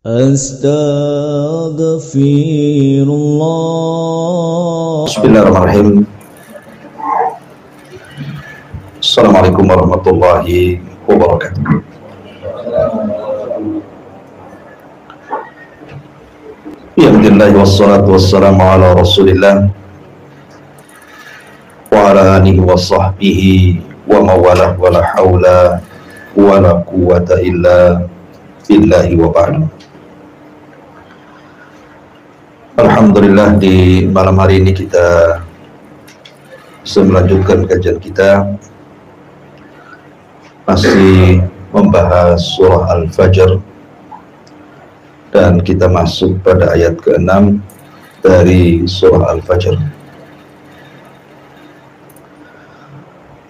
Astaghfirullah. Bismillahirrahmanirrahim. Assalamualaikum warahmatullahi wabarakatuh. Alhamdulillah wassalatu wassalamu ala rasulillah wa ala alihi wa sahbihi wa mawalah wa la hawla wa la quwwata illa billahi wa ba'du. Alhamdulillah, di malam hari ini kita bisa melanjutkan kajian kita, masih membahas surah Al-Fajr, dan kita masuk pada ayat ke-6 dari surah Al-Fajr.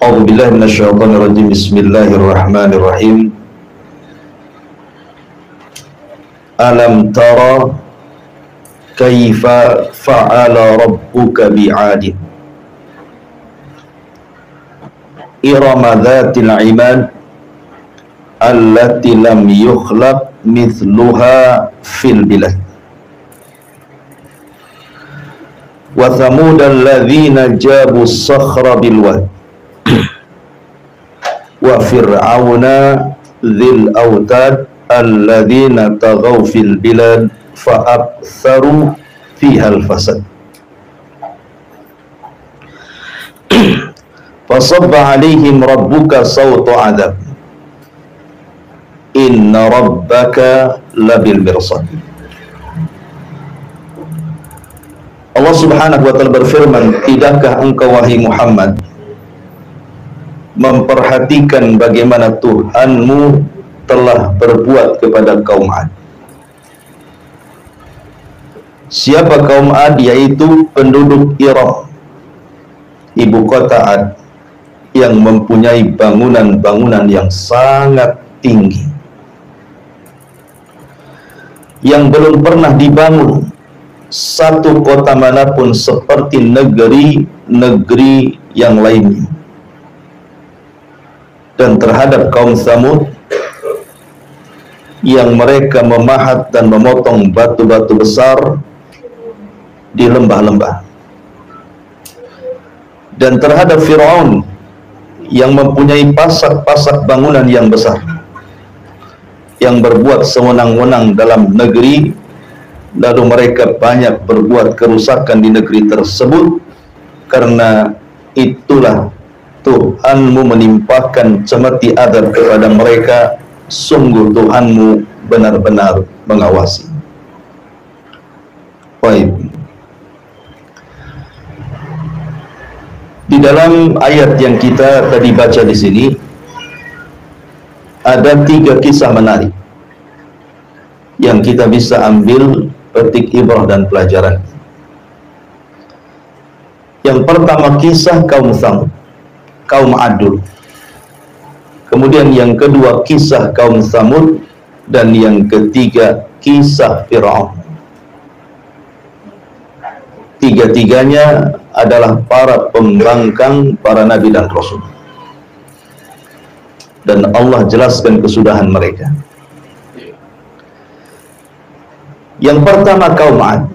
A'udzubillahi minasyaitonir rajim. Bismillahirrahmanirrahim. Alam tara kaifa fa'ala rabbuka bi'adin irama dhatil imad allati lam yukhlaq mithluha fil bilad wa thamud alladhina jabu as-sakhra bil wad wa fir'auna dhil autad alladhina taghaw fil bilad fa'aktharu fiha al-fasad fasabba alaihim rabbuka sawta adab inna rabbaka labil mirsad. Allah subhanahu wa ta'ala berfirman, tidakkah engkau wahai Muhammad memperhatikan bagaimana Tuhanmu telah berbuat kepada kaum Ad. Siapa kaum Ad? Yaitu penduduk Iram, ibu kota Ad, yang mempunyai bangunan-bangunan yang sangat tinggi, yang belum pernah dibangun satu kota manapun seperti negeri-negeri yang lainnya. Dan terhadap kaum Tsamud, yang mereka memahat dan memotong batu-batu besar di lembah-lembah. Dan terhadap Fir'aun, yang mempunyai pasak-pasak bangunan yang besar, yang berbuat sewenang-wenang dalam negeri, lalu mereka banyak berbuat kerusakan di negeri tersebut. Karena itulah Tuhanmu menimpakan cemeti adab kepada mereka. Sungguh Tuhanmu benar-benar mengawasi. Baik. Di dalam ayat yang kita tadi baca di sini ada 3 kisah menarik yang kita bisa ambil petik ibrah dan pelajaran. Yang pertama kisah kaum Tsamud, kaum Adul. Kemudian yang kedua kisah kaum Tsamud, dan yang ketiga kisah Fir'aun. Tiga-tiganya adalah para pembangkang para nabi dan rasul, dan Allah jelaskan kesudahan mereka. Yang pertama kaum Ad,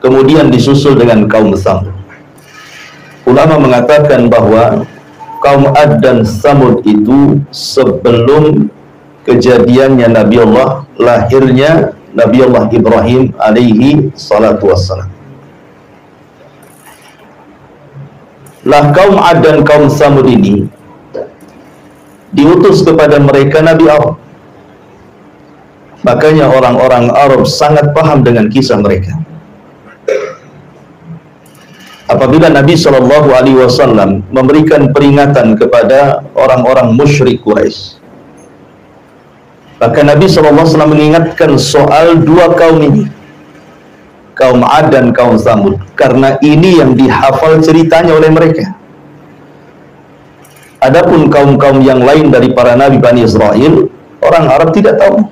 kemudian disusul dengan kaum Tsamud. Ulama mengatakan bahwa kaum Ad dan Tsamud itu sebelum kejadiannya Nabi Allah, lahirnya Nabi Allah Ibrahim alaihi salatu wassalam. Lah kaum Ad dan kaum Tsamud ini diutus kepada mereka Nabi Arab. Makanya orang-orang Arab sangat paham dengan kisah mereka. Apabila Nabi SAW memberikan peringatan kepada orang-orang musyrik Quraisy, maka Nabi SAW mengingatkan soal 2 kaum ini, kaum Ad dan kaum Tsamud, karena ini yang dihafal ceritanya oleh mereka. Adapun kaum-kaum yang lain dari para nabi Bani Israel, orang Arab tidak tahu.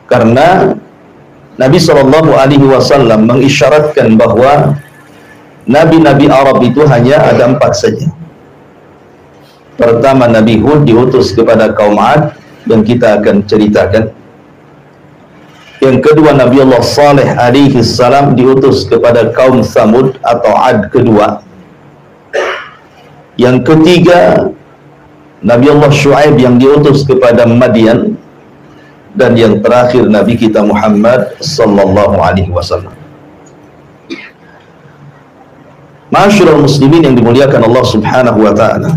Karena Nabi SAW mengisyaratkan bahwa nabi-nabi Arab itu hanya ada 4 saja. Pertama, Nabi Hud diutus kepada kaum Ad, dan kita akan ceritakan. Yang kedua, Nabi Allah Saleh alaihi salam diutus kepada kaum Samud atau Ad kedua. Yang ketiga, Nabi Allah Shu'aib yang diutus kepada Madian. Dan yang terakhir, Nabi kita Muhammad sallallahu alaihi wasallam. Ma'asyiral muslimin yang dimuliakan Allah Subhanahu wa taala.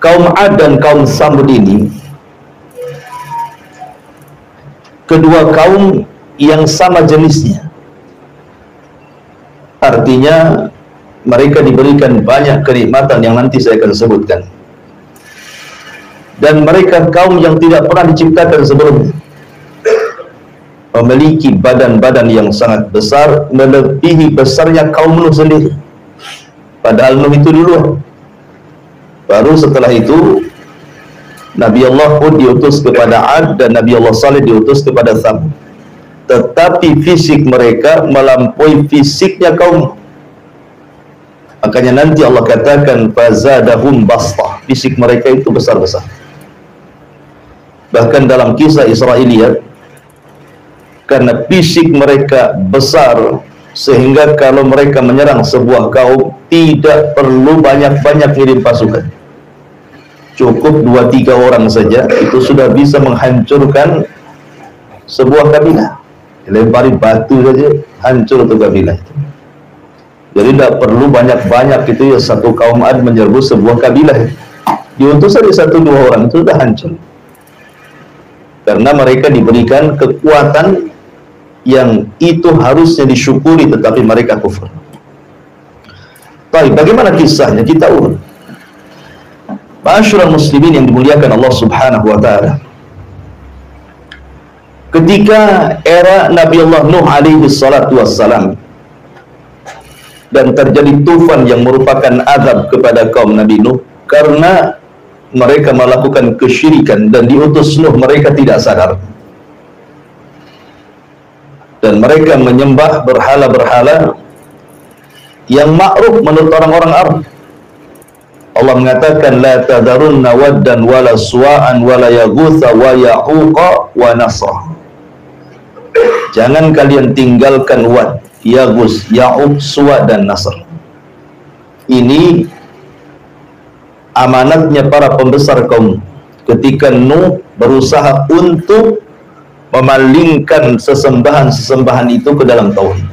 Kaum Ad dan kaum Samud ini kedua kaum yang sama jenisnya. Artinya mereka diberikan banyak kenikmatan yang nanti saya akan sebutkan. Dan mereka kaum yang tidak pernah diciptakan sebelumnya. Memiliki badan-badan yang sangat besar, melebihi besarnya kaum Nuh sendiri. Padahal Nuh itu dulu. Baru setelah itu Nabi Allah pun diutus kepada Ad dan Nabi Allah Saleh diutus kepada Thamud. Tetapi fisik mereka melampaui fisiknya kaum. Makanya nanti Allah katakan fazadahum bastah. Fisik mereka itu besar-besar. Bahkan dalam kisah Israiliyat, karena fisik mereka besar sehingga kalau mereka menyerang sebuah kaum tidak perlu banyak-banyak kirim pasukan. Cukup 2-3 orang saja itu sudah bisa menghancurkan sebuah kabilah. Lempari batu saja hancur itu kabilah itu. Jadi tidak perlu banyak-banyak itu ya, satu kaum Ad menyerbu sebuah kabilah. Diutus saja 1-2 orang itu sudah hancur. Karena mereka diberikan kekuatan yang itu harusnya disyukuri tetapi mereka kufur. Baik, bagaimana kisahnya? Kita urut. Ma'asyiral muslimin yang dimuliakan Allah Subhanahu wa taala. Ketika era Nabi Allah Nuh alaihi salatu wassalam dan terjadi tufan yang merupakan azab kepada kaum Nabi Nuh karena mereka melakukan kesyirikan dan diutus Nuh, mereka tidak sadar. Dan mereka menyembah berhala-berhala yang ma'ruf menurut orang-orang Arab. Allah mengatakan la tadarunna waddan wala suwa'an wala yaghutha wa ya'uqa wa nasra. Jangan kalian tinggalkan Wad, Yaghus, Ya'uq, Suwa dan Nasr. Ini amanatnya para pembesar kaum ketika Nuh berusaha untuk memalingkan sesembahan-sesembahan itu ke dalam tauhid.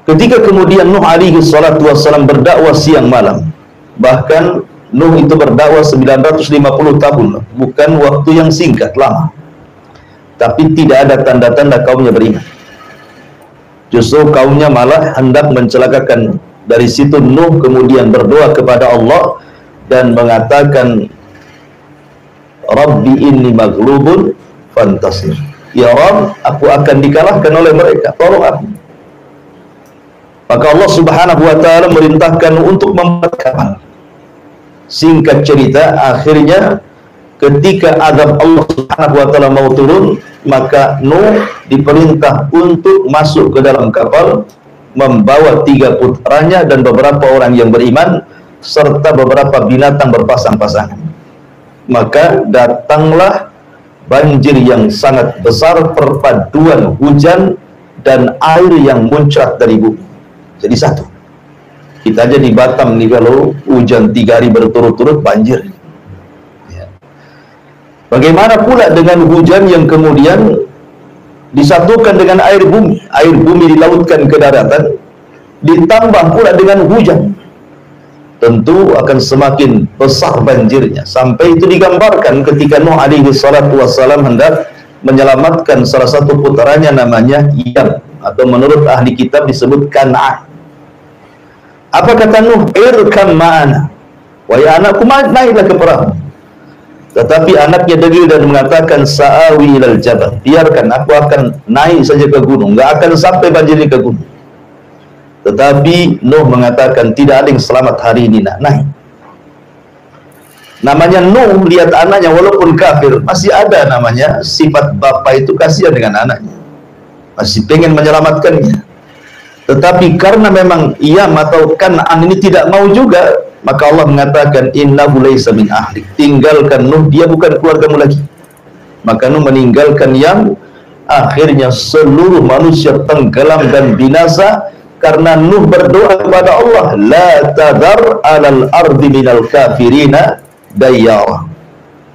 Ketika kemudian Nuh alaihi salatu wassalam berdakwah siang malam, bahkan Nuh itu berdakwah 950 tahun, bukan waktu yang singkat, lama. Tapi tidak ada tanda-tanda kaumnya beriman. Justru kaumnya malah hendak mencelakakan. Dari situ Nuh kemudian berdoa kepada Allah dan mengatakan, Rabbi inni maghlubun fantasir. Ya Rabb, aku akan dikalahkan oleh mereka, tolong aku. Maka Allah Subhanahu wa taala merintahkan untuk membuat kapal. Singkat cerita, akhirnya ketika azab Allah Subhanahu wa taala mau turun, maka Nuh diperintah untuk masuk ke dalam kapal membawa 3 putranya dan beberapa orang yang beriman serta beberapa binatang berpasang-pasangan. Maka datanglah banjir yang sangat besar, perpaduan hujan dan air yang muncrat dari bumi. Jadi satu. Kita aja di Batam nih kalau hujan 3 hari berturut-turut banjir. Ya. Bagaimana pula dengan hujan yang kemudian disatukan dengan air bumi? Air bumi dilautkan ke daratan, ditambah pula dengan hujan. Tentu akan semakin besar banjirnya. Sampai itu digambarkan ketika Nuh alaihi salatu wassalam hendak menyelamatkan salah satu putranya namanya Yam, atau menurut ahli kitab disebut Kan'an. Apa kata Nuh? Irkam ma'ana. Wahai anakku, naiklah ke perahu. Tetapi anaknya degil dan mengatakan, Sa'awi ilal jabal. Biarkan, aku akan naik saja ke gunung. Gak akan sampai banjir ke gunung. Tetapi Nuh mengatakan, tidak ada yang selamat hari ini, nak naik. Namanya Nuh, lihat anaknya walaupun kafir, masih ada namanya sifat bapak itu kasihan dengan anaknya. Masih pengen menyelamatkannya. Tetapi karena memang Yam atau Kan'an ini tidak mau juga, maka Allah mengatakan innahu laysa min ahlik, tinggalkan Nuh, dia bukan keluargamu lagi. Maka Nuh meninggalkan yang akhirnya seluruh manusia tenggelam dan binasa karena Nuh berdoa kepada Allah, la tadar alal ardi minal kafirina dayyara,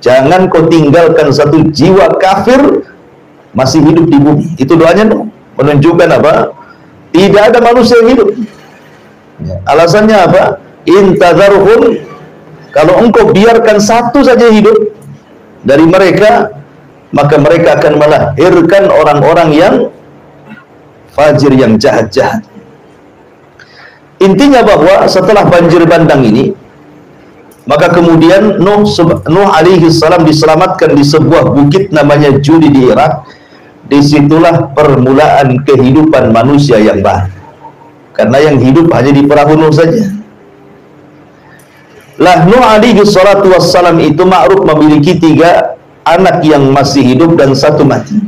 jangan kau tinggalkan satu jiwa kafir masih hidup di bumi. Itu doanya Nuh, menunjukkan apa? Tidak ada manusia yang hidup. Alasannya apa? Intadharhum, kalau engkau biarkan satu saja hidup dari mereka, maka mereka akan melahirkan orang-orang yang fajir, yang jahat-jahat. Intinya bahwa setelah banjir bandang ini, maka kemudian Nuh alaihi salam diselamatkan di sebuah bukit namanya Judi di Irak. Disitulah permulaan kehidupan manusia yang baru, karena yang hidup hanya di perahu Nuh saja. Lah Nuh alaihi salatu wassalam itu ma'ruf memiliki 3 anak yang masih hidup dan 1 mati.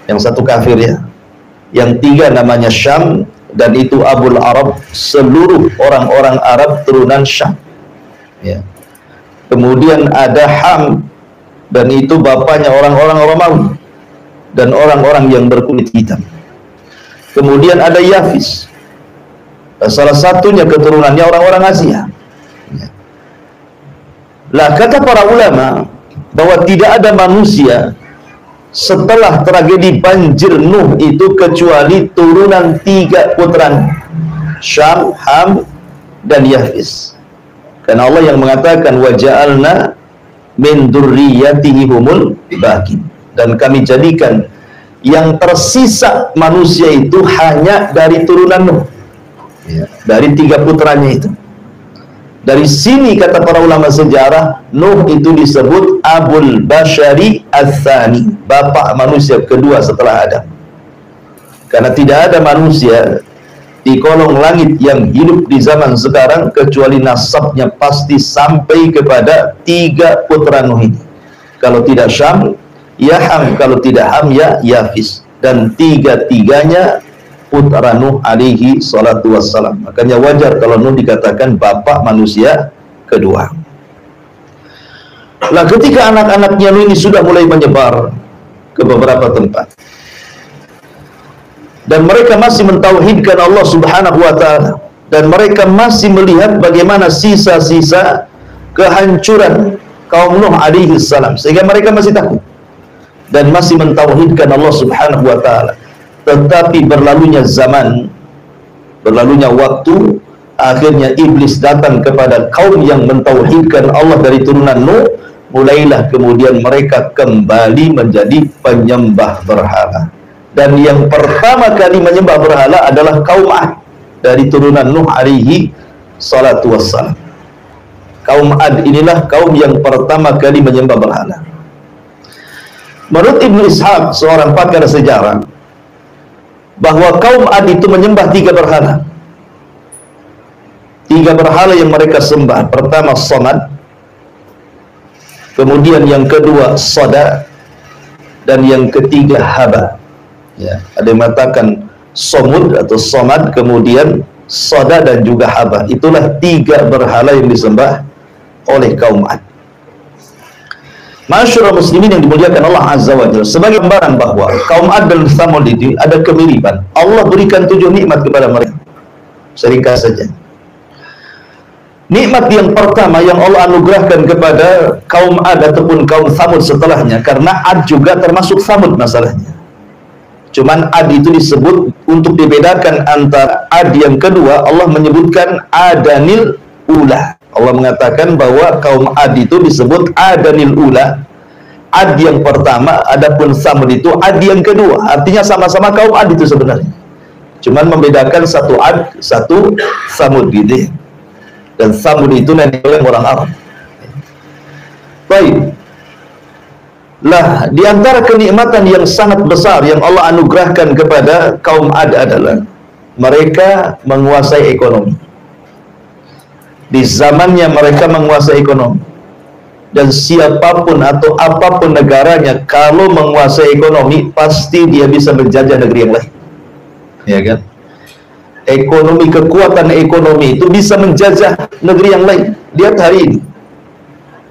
Yang 1 kafir ya. Yang 3 namanya Syam, dan itu Abul Arab, seluruh orang-orang Arab turunan Syam. Ya. Kemudian ada Ham, dan itu bapaknya orang-orang Romawi dan orang-orang yang berkulit hitam. Kemudian ada Yafis, salah satunya keturunannya orang-orang Asia. Ya. Lah kata para ulama bahwa tidak ada manusia setelah tragedi banjir Nuh itu kecuali turunan 3 putranya, Syam, Ham, dan Yafis. Karena Allah yang mengatakan waja'alna min dzurriyyatihi humul baqin, dan kami jadikan yang tersisa manusia itu hanya dari turunan Nuh, ya, dari 3 putranya itu. Dari sini kata para ulama sejarah, Nuh itu disebut Abul Bashari Ats-Tsani, bapak manusia kedua setelah Adam. Karena tidak ada manusia di kolong langit yang hidup di zaman sekarang kecuali nasabnya pasti sampai kepada 3 putra Nuh ini. Kalau tidak Syam, ya Ham, kalau tidak Ham, ya Yafis. Dan 3-tiganya putra Nuh alaihi salatu wassalam. Makanya wajar kalau Nuh dikatakan bapak manusia kedua. Lah ketika anak-anaknya Nuh ini sudah mulai menyebar ke beberapa tempat, dan mereka masih mentauhidkan Allah subhanahu wa ta'ala, dan mereka masih melihat bagaimana sisa-sisa kehancuran kaum Nuh alaihi salam, sehingga mereka masih takut dan masih mentauhidkan Allah subhanahu wa ta'ala. Tetapi berlalunya zaman, berlalunya waktu, akhirnya iblis datang kepada kaum yang mentauhidkan Allah dari turunan Nuh. Mulailah kemudian mereka kembali menjadi penyembah berhala. Dan yang pertama kali menyembah berhala adalah kaum Ad dari turunan Nuh alaihi salatu wassalam. Kaum Ad inilah kaum yang pertama kali menyembah berhala. Menurut Ibnu Ishaq, seorang pakar sejarah, bahwa kaum Ad itu menyembah 3 berhala. 3 berhala yang mereka sembah. Pertama Samad, kemudian yang kedua Sada, dan yang ketiga Haba. Ya, ada yang mengatakan Somud atau Somad, kemudian Sada dan juga Haba. Itulah 3 berhala yang disembah oleh kaum Ad. Masyarakat muslimin yang dimuliakan Allah Azza wa Jalla, sebagai gambaran bahwa kaum Ad dan Tsamud ini ada kemiripan. Allah berikan 7 nikmat kepada mereka. Seringkas saja. Nikmat yang pertama yang Allah anugerahkan kepada kaum Ad ataupun kaum Tsamud setelahnya, karena Ad juga termasuk Tsamud masalahnya. Cuman Ad itu disebut untuk dibedakan antara Ad yang kedua, Allah menyebutkan Adanil Ula. Allah mengatakan bahwa kaum Ad itu disebut Adanil Ula, Ad yang pertama, adapun Tsamud itu Ad yang kedua. Artinya sama-sama kaum Ad itu sebenarnya. Cuman membedakan satu Ad, satu Tsamud gitu. Dan Tsamud itu nenek orang Arab. Baik. Lah, di antara kenikmatan yang sangat besar yang Allah anugerahkan kepada kaum Ad adalah mereka menguasai ekonomi. Di zamannya mereka menguasai ekonomi. Dan siapapun atau apapun negaranya, kalau menguasai ekonomi, pasti dia bisa menjajah negeri yang lain. Ya kan? ekonomi, kekuatan ekonomi itu bisa menjajah negeri yang lain. Lihat hari ini,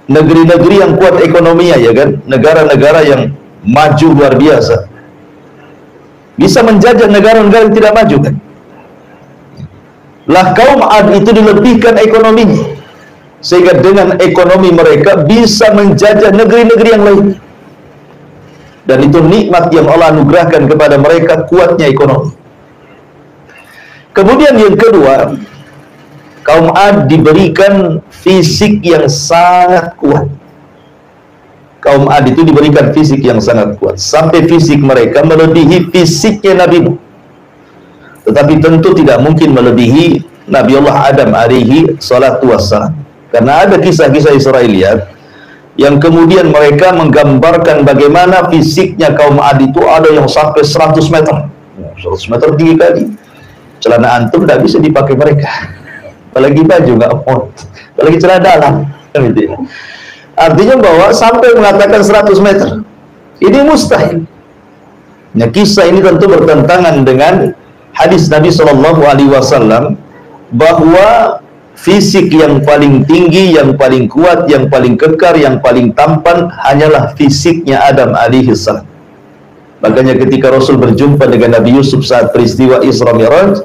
negeri-negeri yang kuat ekonominya, ya kan, negara-negara yang maju luar biasa, bisa menjajah negara-negara yang tidak maju, kan. Lah kaum Ad itu dilebihkan ekonominya, sehingga dengan ekonomi mereka bisa menjajah negeri-negeri yang lain. Dan itu nikmat yang Allah anugerahkan kepada mereka, kuatnya ekonomi. Kemudian yang kedua, kaum Ad diberikan fisik yang sangat kuat. Kaum Ad itu diberikan fisik yang sangat kuat, sampai fisik mereka melebihi fisiknya Nabi Nuh. Tetapi tentu tidak mungkin melebihi Nabi Allah Adam alaihi salatu wassalam, karena ada kisah-kisah Israiliyat yang kemudian mereka menggambarkan bagaimana fisiknya kaum Ad itu ada yang sampai 100 meter 100 meter tinggi kali. Celana antum tidak bisa dipakai mereka, apalagi baju nggak mau, apalagi celana dalam, gitu ya. Artinya bahwa sampai mengatakan 100 meter ini mustahil. Nah, kisah ini tentu bertentangan dengan hadis Nabi SAW bahwa fisik yang paling tinggi, yang paling kuat, yang paling kekar, yang paling tampan hanyalah fisiknya Adam alaihissalam. Makanya ketika Rasul berjumpa dengan Nabi Yusuf saat peristiwa Isra Mi'raj,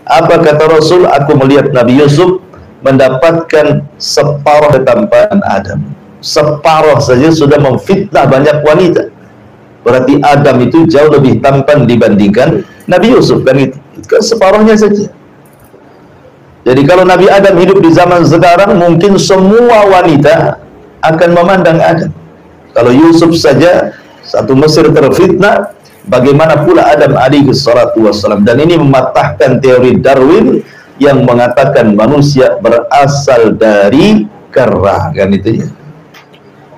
apa kata Rasul? Aku melihat Nabi Yusuf mendapatkan separuh ketampanan Adam. Separuh saja sudah memfitnah banyak wanita. Berarti Adam itu jauh lebih tampan dibandingkan Nabi Yusuf, kan itu separuhnya saja. Jadi kalau Nabi Adam hidup di zaman sekarang, mungkin semua wanita akan memandang Adam. Kalau Yusuf saja satu Mesir terfitnah, bagaimana pula Adam alaihi salatu wassalam. Dan ini mematahkan teori Darwin yang mengatakan manusia berasal dari kera, kan itu ya.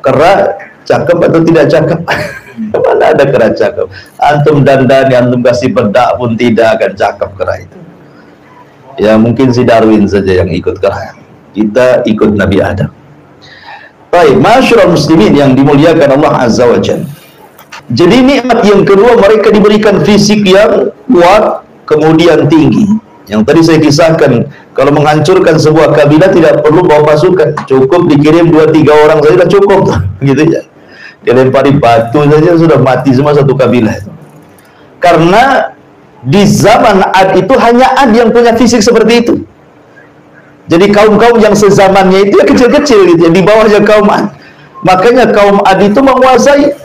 Kera cakep atau tidak cakep? Mana ada kera cakep? Antum dandan, antum kasih bedak pun tidak akan cakep kera itu. Ya mungkin si Darwin saja yang ikut kera, kita ikut Nabi Adam. Baik, masyarakat muslimin yang dimuliakan Allah Azza wa Jalla. Jadi nikmat yang kedua, mereka diberikan fisik yang kuat, kemudian tinggi. Yang tadi saya kisahkan, kalau menghancurkan sebuah kabilah tidak perlu bawa pasukan, cukup dikirim 2-3 orang saja sudah cukup, gitu ya. Dilempari batu saja sudah mati semua satu kabilah. Karena di zaman Ad itu hanya Ad yang punya fisik seperti itu. Jadi kaum-kaum yang sezamannya itu ya kecil-kecil gitu ya, di bawahnya kaum Ad. Makanya kaum Ad itu menguasai,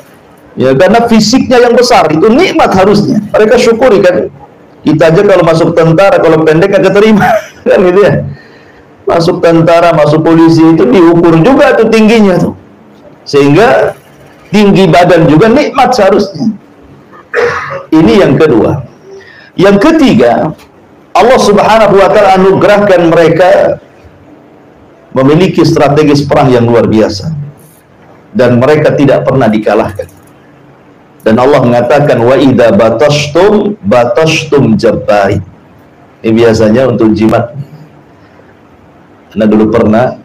ya karena fisiknya yang besar, itu nikmat harusnya. Mereka syukuri, kan. Kita aja kalau masuk tentara, kalau pendek agak terima, kan gitu ya. Masuk tentara, masuk polisi itu diukur juga tuh tingginya tuh. Sehingga tinggi badan juga nikmat seharusnya. Ini yang kedua. Yang ketiga, Allah Subhanahu wa ta'ala anugerahkan mereka memiliki strategis perang yang luar biasa, dan mereka tidak pernah dikalahkan. Dan Allah mengatakan wa idza batashtum jabbari. Ini biasanya untuk jimat. Anda dulu pernah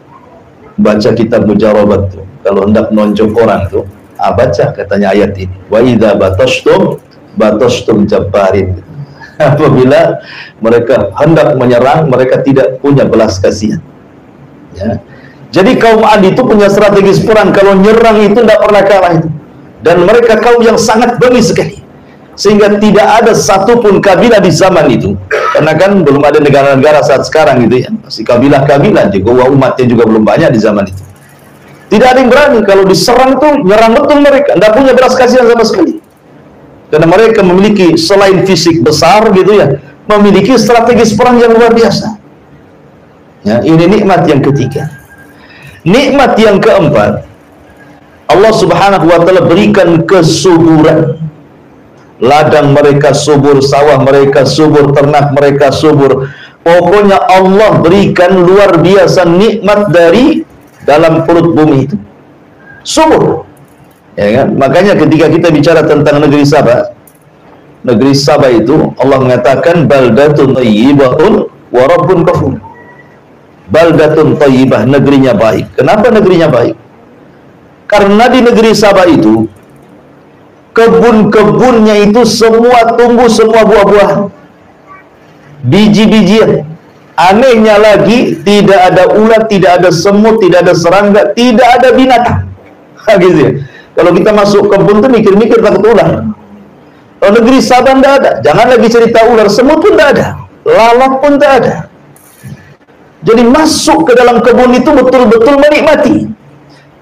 baca kitab Mujarabat tuh, kalau hendak nonjok orang tuh, baca katanya ayat ini, wa idza batashtum jabbarin. Apabila mereka hendak menyerang, mereka tidak punya belas kasihan, ya. Jadi kaum Ad itu punya strategis perang, kalau nyerang itu tidak pernah kalah itu. Dan mereka kaum yang sangat bengis sekali, sehingga tidak ada satupun kabilah di zaman itu, karena kan belum ada negara-negara saat sekarang gitu ya, masih kabilah-kabilah juga, umatnya juga belum banyak di zaman itu. Tidak ada yang berani kalau diserang tuh nyerang betul mereka, tidak punya belas kasihan sama sekali. Karena mereka memiliki selain fisik besar gitu ya, memiliki strategis perang yang luar biasa. Ya, ini nikmat yang ketiga. Nikmat yang keempat, Allah Subhanahu wa ta'ala berikan kesuburan. Ladang mereka subur, sawah mereka subur, ternak mereka subur. Pokoknya Allah berikan luar biasa nikmat dari dalam perut bumi itu. Subur. Ya kan? Makanya ketika kita bicara tentang negeri Sabah itu Allah mengatakan baldatun thayyibatun wa rabbun ghafur. Baldatun thayyibah, negerinya baik. Kenapa negerinya baik? Karena di negeri Sabah itu kebun-kebunnya itu semua tumbuh semua buah-buahan. biji-bijian. Anehnya lagi, tidak ada ulat, tidak ada semut, tidak ada serangga, tidak ada binatang. Gitu ya. Kalau kita masuk kebun tuh mikir-mikir takut ular. Kalau negeri Sabah tidak ada. Jangan lagi cerita ular, semut pun tidak ada, lalat pun tidak ada. Jadi masuk ke dalam kebun itu betul-betul menikmati.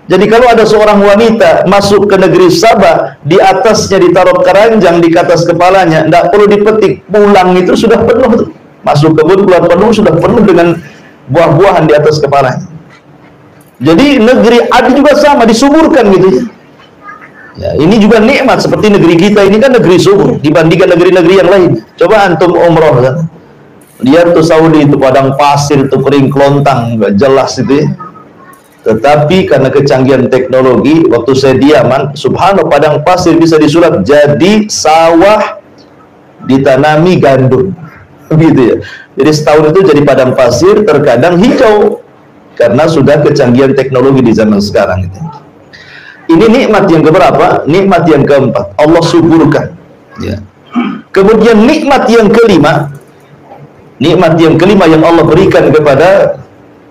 Jadi kalau ada seorang wanita masuk ke negeri Sabah, di atasnya ditaruh keranjang di atas kepalanya, tidak perlu dipetik, pulang itu sudah penuh tuh. Masuk kebun keluar penuh, sudah penuh dengan buah-buahan di atas kepalanya. Jadi negeri Ad juga sama, disuburkan gitu ya. Ya, ini juga nikmat seperti negeri kita ini kan negeri subur dibandingkan negeri-negeri yang lain. Coba antum umroh kan. Lihat tuh Saudi itu padang pasir itu kering kelontang, nggak jelas itu ya. Tetapi karena kecanggihan teknologi, waktu saya di Yaman, subhanallah padang pasir bisa disulap jadi sawah ditanami gandum. Gitu ya. Jadi setahun itu jadi padang pasir, terkadang hijau karena sudah kecanggihan teknologi di zaman sekarang gitu. Ini nikmat yang keberapa? Nikmat yang keempat, Allah suburkan ya. Kemudian nikmat yang kelima yang Allah berikan kepada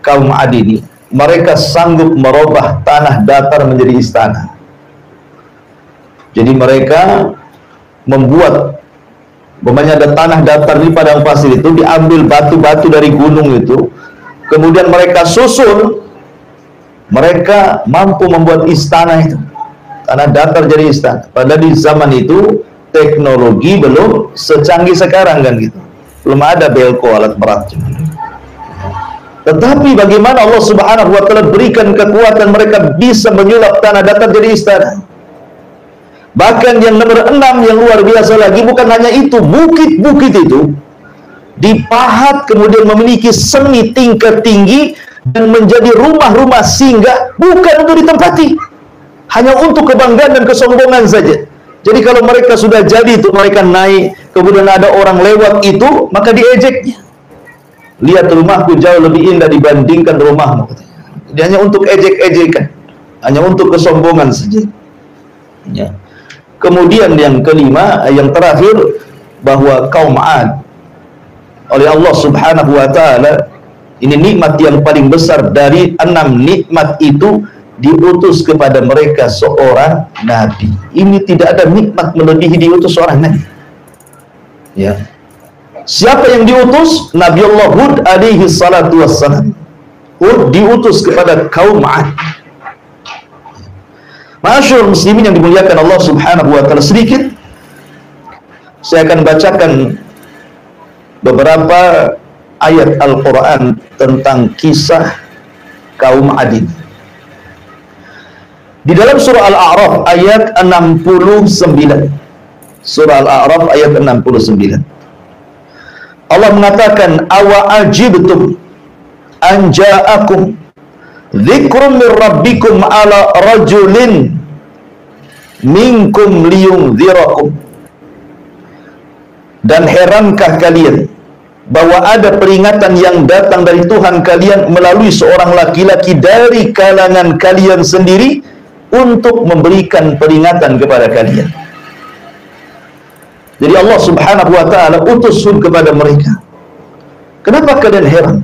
kaum Ad ini, mereka sanggup merubah tanah datar menjadi istana. Jadi mereka membuat, umpamanya ada tanah datar di padang pasir itu, diambil batu-batu dari gunung itu, kemudian mereka susun, mereka mampu membuat istana itu, tanah datar jadi istana. Padahal di zaman itu teknologi belum secanggih sekarang kan gitu, belum ada belko alat berat. Tetapi bagaimana Allah Subhanahu wa Ta'ala berikan kekuatan mereka bisa menyulap tanah datar jadi istana. Bahkan yang nomor 6 yang luar biasa lagi, bukan hanya itu, bukit-bukit itu dipahat kemudian memiliki seni tingkat tinggi dan menjadi rumah-rumah singgah, bukan untuk ditempati, hanya untuk kebanggaan dan kesombongan saja. Jadi kalau mereka sudah jadi itu, mereka naik, kemudian ada orang lewat itu, maka diejeknya. Lihat rumahku jauh lebih indah dibandingkan rumahmu. Dia hanya untuk ejek-ejekan, hanya untuk kesombongan saja. Ya. Kemudian yang kelima, yang terakhir, bahwa kaum Ad oleh Allah Subhanahu wa Ta'ala, ini nikmat yang paling besar dari 6 nikmat itu, diutus kepada mereka seorang nabi. Ini tidak ada nikmat melebihi diutus seorang nabi. Ya. Siapa yang diutus? Nabi Allah Hud alaihi salatu wassalam. Hud diutus kepada kaum Ad. Masyaallah muslimin yang dimuliakan Allah Subhanahu wa Ta'ala, sedikit saya akan bacakan beberapa ayat Al-Quran tentang kisah kaum Ad. Di dalam surah Al-A'raf ayat 69. Surah Al-A'raf ayat 69. Allah mengatakan, awa ajibtum an ja'akum dzikrum min rabbikum ala rajulin minkum liyunzirakum. Dan herankah kalian bahwa ada peringatan yang datang dari Tuhan kalian melalui seorang laki-laki dari kalangan kalian sendiri untuk memberikan peringatan kepada kalian. Jadi Allah Subhanahu wa Ta'ala utus Hud kepada mereka. Kenapa kalian heran?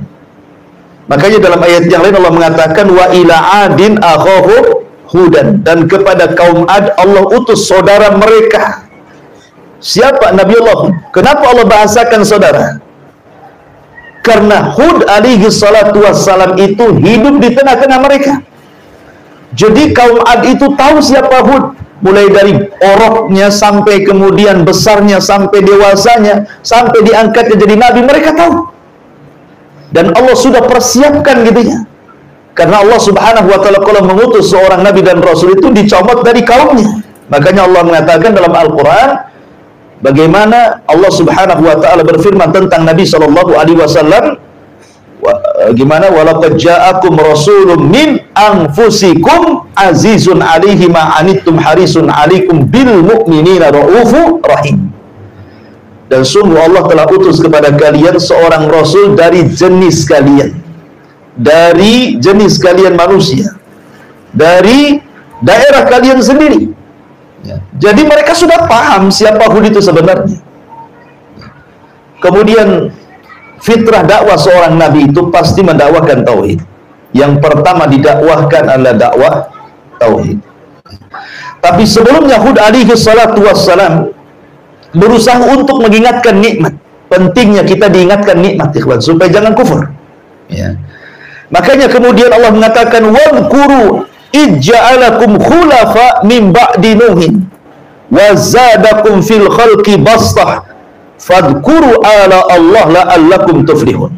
Makanya dalam ayat yang lain Allah mengatakan, wa ila adin akhahum hudan, dan kepada kaum Ad Allah utus saudara mereka. Siapa? Nabi Allah Hud. Kenapa Allah bahasakan saudara? Karena Hud alaihi salatu wassalam itu hidup di tengah-tengah mereka. Jadi kaum Ad itu tahu siapa Hud, mulai dari oroknya sampai kemudian besarnya, sampai dewasanya, sampai diangkatnya jadi nabi, mereka tahu. Dan Allah sudah persiapkan gitu ya. Karena Allah Subhanahu wa Ta'ala kalau mengutus seorang nabi dan rasul itu dicomot dari kaumnya. Makanya Allah mengatakan dalam Al-Quran, bagaimana Allah Subhanahu wa Ta'ala berfirman tentang Nabi sallallahu alaihi wasallam, gimana, walaqad ja'akum rasulun min anfusikum azizun 'alaihi ma anittum harisun 'alaikum bil mu'minina raufur rahim. Dan sungguh Allah telah utus kepada kalian seorang rasul dari jenis kalian, dari jenis kalian manusia, dari daerah kalian sendiri ya. Jadi mereka sudah paham siapa Hud itu sebenarnya. Kemudian fitrah dakwah seorang nabi itu pasti mendakwakan tauhid. Yang pertama didakwahkan adalah dakwah tauhid. Tapi sebelumnya Hud alaihi salatu wassalam berusaha untuk mengingatkan nikmat. Pentingnya kita diingatkan nikmat, ikhwan, supaya jangan kufur. Ya. Makanya kemudian Allah mengatakan wadhkuru ij'alakum khulafa min ba'di nuhin wa zadakum fil khalqi bastah fadhkuru ala Allah la'allakum tuflihun.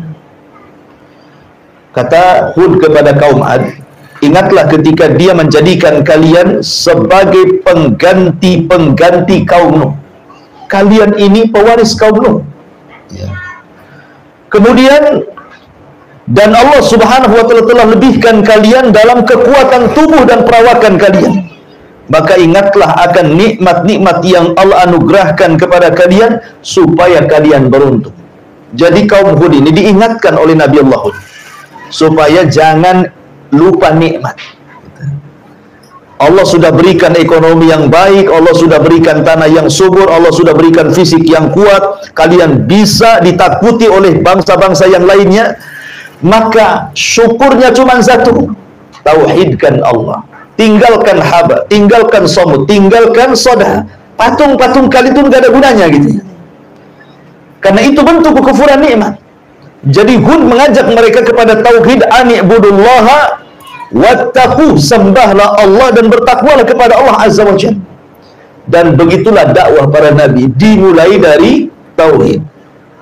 Kata Hud kepada kaum Ad, ingatlah ketika dia menjadikan kalian sebagai pengganti-pengganti kaum Nuh. Kalian ini pewaris kaum Nuh. Ya. Kemudian dan Allah subhanahu wa ta'ala telah lebihkan kalian dalam kekuatan tubuh dan perawakan kalian. Maka ingatlah akan nikmat-nikmat yang Allah anugerahkan kepada kalian supaya kalian beruntung. Jadi kaum Hud ini diingatkan oleh Nabi Allah Hud supaya jangan lupa nikmat. Allah sudah berikan ekonomi yang baik, Allah sudah berikan tanah yang subur, Allah sudah berikan fisik yang kuat, kalian bisa ditakuti oleh bangsa-bangsa yang lainnya. Maka syukurnya cuma satu, tauhidkan Allah, tinggalkan haba, tinggalkan somut, tinggalkan sodah. Patung-patung kali itu nggak ada gunanya gitu. Karena itu bentuk kekufuran nikmat. Jadi Hud mengajak mereka kepada tauhid, ani'budullaha wattaqu, sembahlah Allah dan bertakwalah kepada Allah azza wa jalla. Dan begitulah dakwah para nabi, dimulai dari tauhid.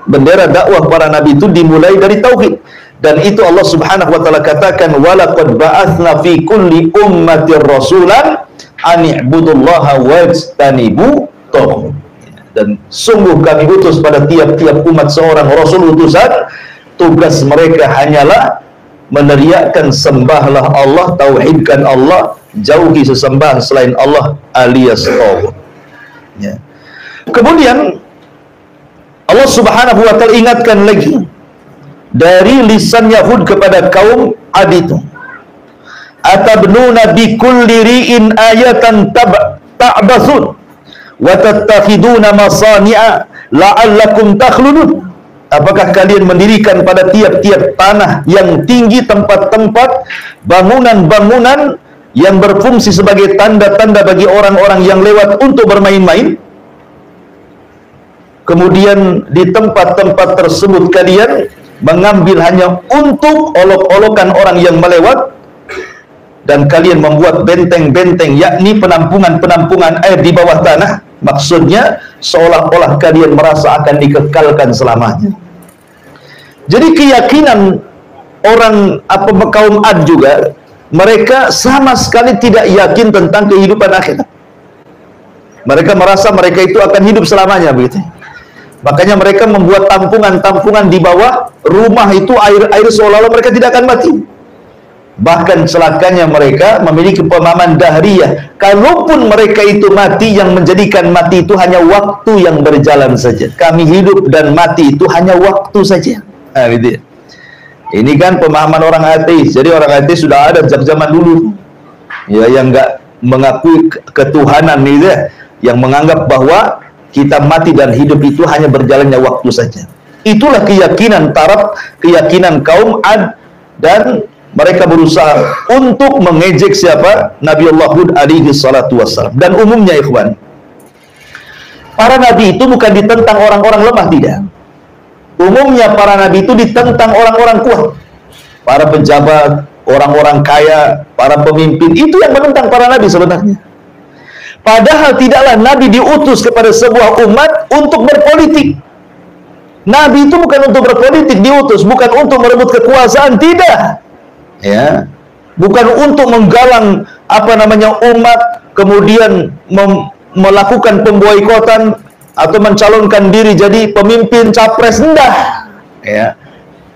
Bendera dakwah para nabi itu dimulai dari tauhid. Dan itu Allah subhanahu wa ta'ala katakan walaqad ba'athna fi kulli ummatir rasulan ani'budullaha wajtanibu taghut. Dan sungguh kami utus pada tiap-tiap umat seorang rasul utusan, tugas mereka hanyalah meneriakkan sembahlah Allah, tauhidkan Allah, jauhi sesembahan selain Allah alias taghut. Ya. Kemudian Allah subhanahu wa ta'ala ingatkan lagi dari lisan Yahud kepada kaum Ad itu, atabnuna bi kulli ri'in ayatan ta'basun wa tattakhiduna masani'a la'allakum takhludun. Apakah kalian mendirikan pada tiap-tiap tanah yang tinggi tempat-tempat bangunan-bangunan yang berfungsi sebagai tanda-tanda bagi orang-orang yang lewat untuk bermain-main? Kemudian di tempat-tempat tersebut kalian mengambil hanya untuk olok-olokan orang yang melewat, dan kalian membuat benteng-benteng, yakni penampungan-penampungan air di bawah tanah. Maksudnya seolah-olah kalian merasa akan dikekalkan selamanya. Jadi keyakinan orang kaum Ad juga, mereka sama sekali tidak yakin tentang kehidupan akhirat. Mereka merasa mereka itu akan hidup selamanya begitu. Makanya mereka membuat tampungan-tampungan di bawah rumah itu, air seolah-olah mereka tidak akan mati. Bahkan celakanya mereka memiliki pemahaman dahriyah, kalaupun mereka itu mati, yang menjadikan mati itu hanya waktu yang berjalan saja. Kami hidup dan mati itu hanya waktu saja. Nah, gitu ya. Ini kan pemahaman orang ateis. Jadi orang ateis sudah ada sejak zaman dulu. Ya, yang enggak mengakui ketuhanan itu ya, yang menganggap bahwa kita mati dan hidup itu hanya berjalannya waktu saja. Itulah keyakinan taraf, keyakinan kaum Ad, dan mereka berusaha untuk mengejek siapa? Nabi Allah Hud alaihi salatu wassalam. Dan umumnya ikhwan, para nabi itu bukan ditentang orang-orang lemah, tidak. Umumnya para nabi itu ditentang orang-orang kuat, para pejabat, orang-orang kaya, para pemimpin. Itu yang menentang para nabi sebenarnya. Padahal tidaklah nabi diutus kepada sebuah umat untuk berpolitik. Nabi itu bukan untuk berpolitik diutus, bukan untuk merebut kekuasaan, tidak. Ya, bukan untuk menggalang umat, kemudian melakukan pemboikotan atau mencalonkan diri jadi pemimpin capres, enggak. Ya,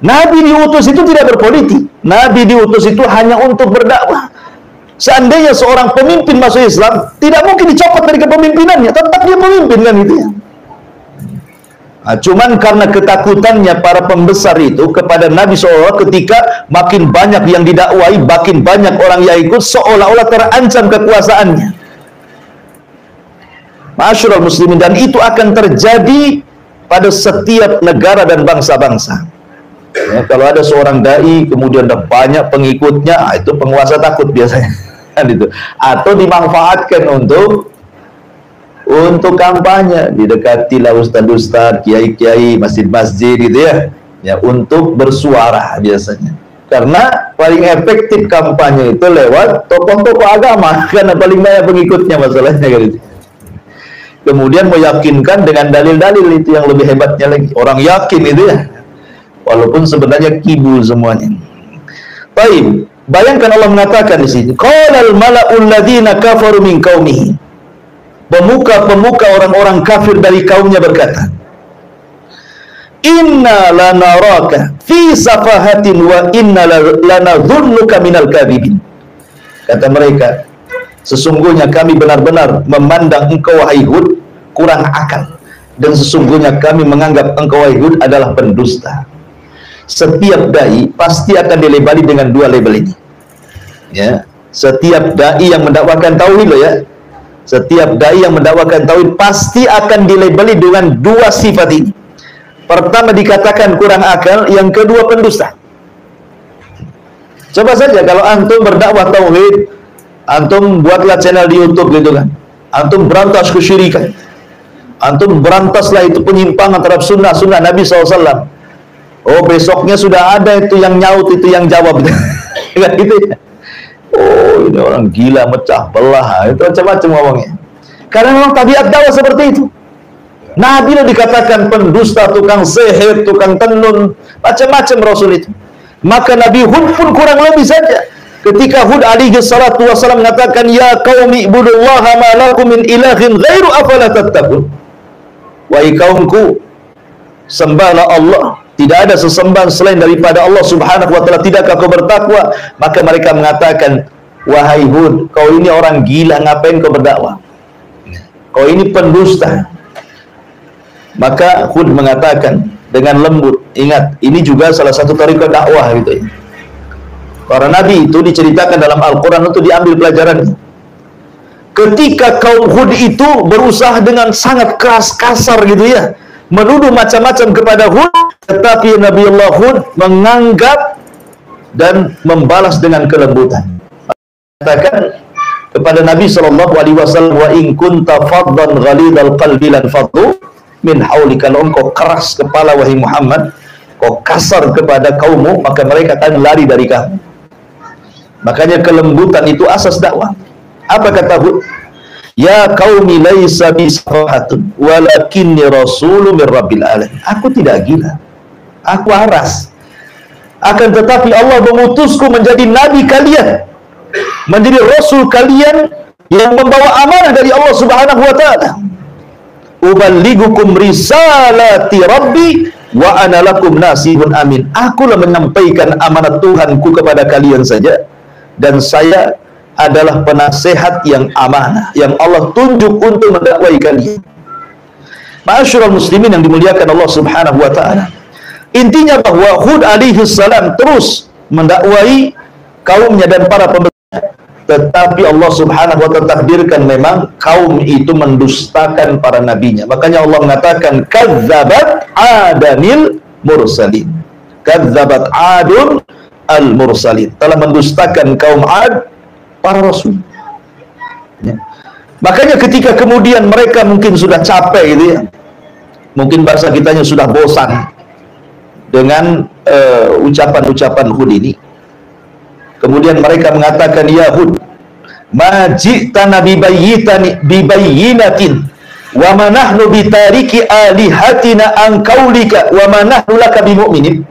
Nabi diutus itu tidak berpolitik. Nabi diutus itu hanya untuk berdakwah. Seandainya seorang pemimpin masuk Islam, tidak mungkin dicopot dari kepemimpinannya, tetap dia pemimpin kan itu ya. Nah, cuman karena ketakutannya para pembesar itu kepada Nabi seolah ketika makin banyak yang didakwai, makin banyak orang yang ikut, seolah-olah terancam kekuasaannya. Ma'asyiral muslimin, dan itu akan terjadi pada setiap negara dan bangsa-bangsa. Ya, kalau ada seorang dai kemudian ada banyak pengikutnya, itu penguasa takut biasanya. Kan itu. Atau dimanfaatkan untuk kampanye, didekatilah ustadz-ustadz, kiai-kiai, masjid-masjid gitu ya. Ya, untuk bersuara biasanya. Karena paling efektif kampanye itu lewat tokoh-tokoh agama, karena paling banyak pengikutnya masalahnya gitu. Kemudian meyakinkan dengan dalil-dalil, itu yang lebih hebatnya lagi. Orang yakin itu ya, walaupun sebenarnya kibul semuanya. Baik, bayangkan Allah mengatakan di sini, qalal mala'ul ladzina kafaru min qaumihi. Pemuka-pemuka orang-orang kafir dari kaumnya berkata, inna lanaraka fi safahatin wa inna lanadhunnuka minal kadhibin. Kata mereka, sesungguhnya kami benar-benar memandang engkau wahai Hud kurang akal, dan sesungguhnya kami menganggap engkau wahai Hud adalah pendusta. Setiap dai pasti akan dilabeli dengan dua label ini. Ya, setiap dai yang mendakwakan tauhid loh ya. Setiap dai yang mendakwakan tauhid pasti akan dilabeli dengan dua sifat ini. Pertama dikatakan kurang akal, yang kedua pendusta. Coba saja kalau antum berdakwah tauhid, antum buatlah channel di YouTube gitu kan. Antum berantas kesyirikan. Antum berantaslah itu penyimpangan terhadap sunnah Nabi SAW. Oh, besoknya sudah ada itu yang nyaut, itu yang jawab. Kan gitu ya. Oh, ini orang gila, mecah belah, itu macam-macam ngomongnya. Karena memang tabiat dakwah seperti itu. Nabi dikatakan pendusta, tukang sihir, tukang tenun, macam-macam Rasul itu. Maka Nabi Hud pun kurang lebih saja. Ketika Hud alaihi salatu wassalam mengatakan, ya qaumi ibudullaha ma lakum min ilahin ghairu afala tattaqun. Wahai kaumku, sembahlah Allah. Tidak ada sesembahan selain daripada Allah subhanahu wa ta'ala. Tidakkah kau bertakwa? Maka mereka mengatakan, wahai Hud, kau ini orang gila, ngapain kau berdakwah? Kau ini pendusta. Maka Hud mengatakan dengan lembut, ingat, ini juga salah satu tariqah dakwah gitu ya. Para nabi itu diceritakan dalam Al-Quran, itu diambil pelajaran. Ketika kaum Hud itu berusaha dengan sangat keras, kasar gitu ya, menuduh macam-macam kepada Hud, tetapi Nabi Allah Hud menganggap dan membalas dengan kelembutan. Katakan kepada Nabi SAW, wa in kunta faddan ghalidal qalbi lan faddu min hauli. Kalau engkau keras kepala wahai Muhammad, kau kasar kepada kaummu, maka mereka akan lari dari kamu. Makanya kelembutan itu asas dakwah. Apa kata Hud? Ya qaumi laisa bi safahatun walakinni rasulun min rabbil alamin. Aku tidak gila, aku waras. Akan tetapi Allah mengutusku menjadi nabi kalian, menjadi rasul kalian yang membawa amanah dari Allah subhanahu wa ta'ala. Uballigukum risalati rabbi wa ana lakum nasihun amin. Akulah menyampaikan amanat Tuhanku kepada kalian saja, dan saya adalah penasehat yang amanah yang Allah tunjuk untuk mendakwai kalian. Ma'asyiral muslimin yang dimuliakan Allah subhanahu wa ta'ala, intinya bahwa Hud alaihi salam terus mendakwai kaumnya dan para pembesar, tetapi Allah subhanahu wa ta'ala takdirkan memang kaum itu mendustakan para nabinya. Makanya Allah mengatakan kadzabat adanil mursalin. Kadzabat adun al mursalin, telah mendustakan kaum Ad para rasul. Ya. Makanya ketika kemudian mereka mungkin sudah capek gitu ya, mungkin bahasa kitanya sudah bosan dengan ucapan-ucapan Hud ini, kemudian mereka mengatakan, ya Hud, ma ji'tana bibayyinatin wa ma nahnu bitariki alihatina an qaulika wa ma nahnu laka bimu'minin.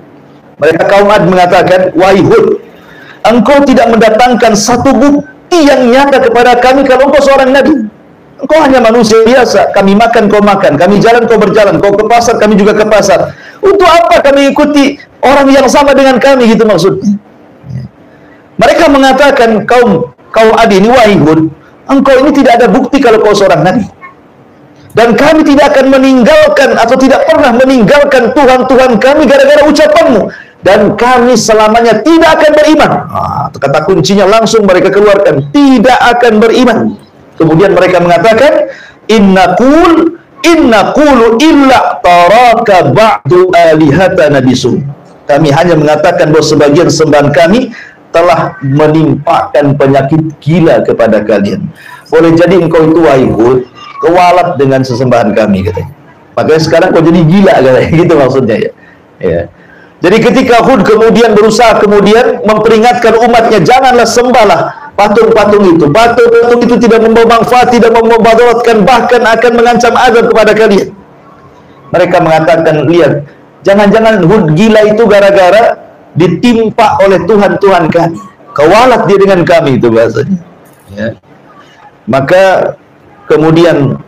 Mereka kaum Ad mengatakan, wahai Hud, engkau tidak mendatangkan satu bukti yang nyata kepada kami kalau engkau seorang nabi. Engkau hanya manusia biasa. Kami makan, kau makan. Kami jalan, kau berjalan. Kau ke pasar, kami juga ke pasar. Untuk apa kami ikuti orang yang sama dengan kami, gitu maksudnya. Mereka mengatakan, kaum Ad ini, wahai Hud, engkau ini tidak ada bukti kalau kau seorang nabi. Dan kami tidak akan meninggalkan atau tidak pernah meninggalkan Tuhan-Tuhan kami gara-gara ucapanmu. Dan kami selamanya tidak akan beriman. Kata kuncinya langsung mereka keluarkan, tidak akan beriman. Kemudian mereka mengatakan, inna qulu illa taraka ba'du alihatana bisu. Kami hanya mengatakan bahwa sebagian sembahan kami telah menimpakan penyakit gila kepada kalian. Boleh jadi engkau itu wahai Hud kewalat dengan sesembahan kami katanya. Makanya sekarang kau jadi gila katanya. Gitu maksudnya ya. Ya. Jadi ketika Hud kemudian berusaha memperingatkan umatnya, janganlah sembahlah patung-patung itu. Patung-patung itu tidak membawa manfaat, tidak memudaratkan, bahkan akan mengancam azab kepada kalian. Mereka mengatakan, lihat, jangan-jangan Hud gila itu gara-gara ditimpa oleh Tuhan-Tuhan kami. Kewalat dia dengan kami, itu bahasanya. Ya. Maka kemudian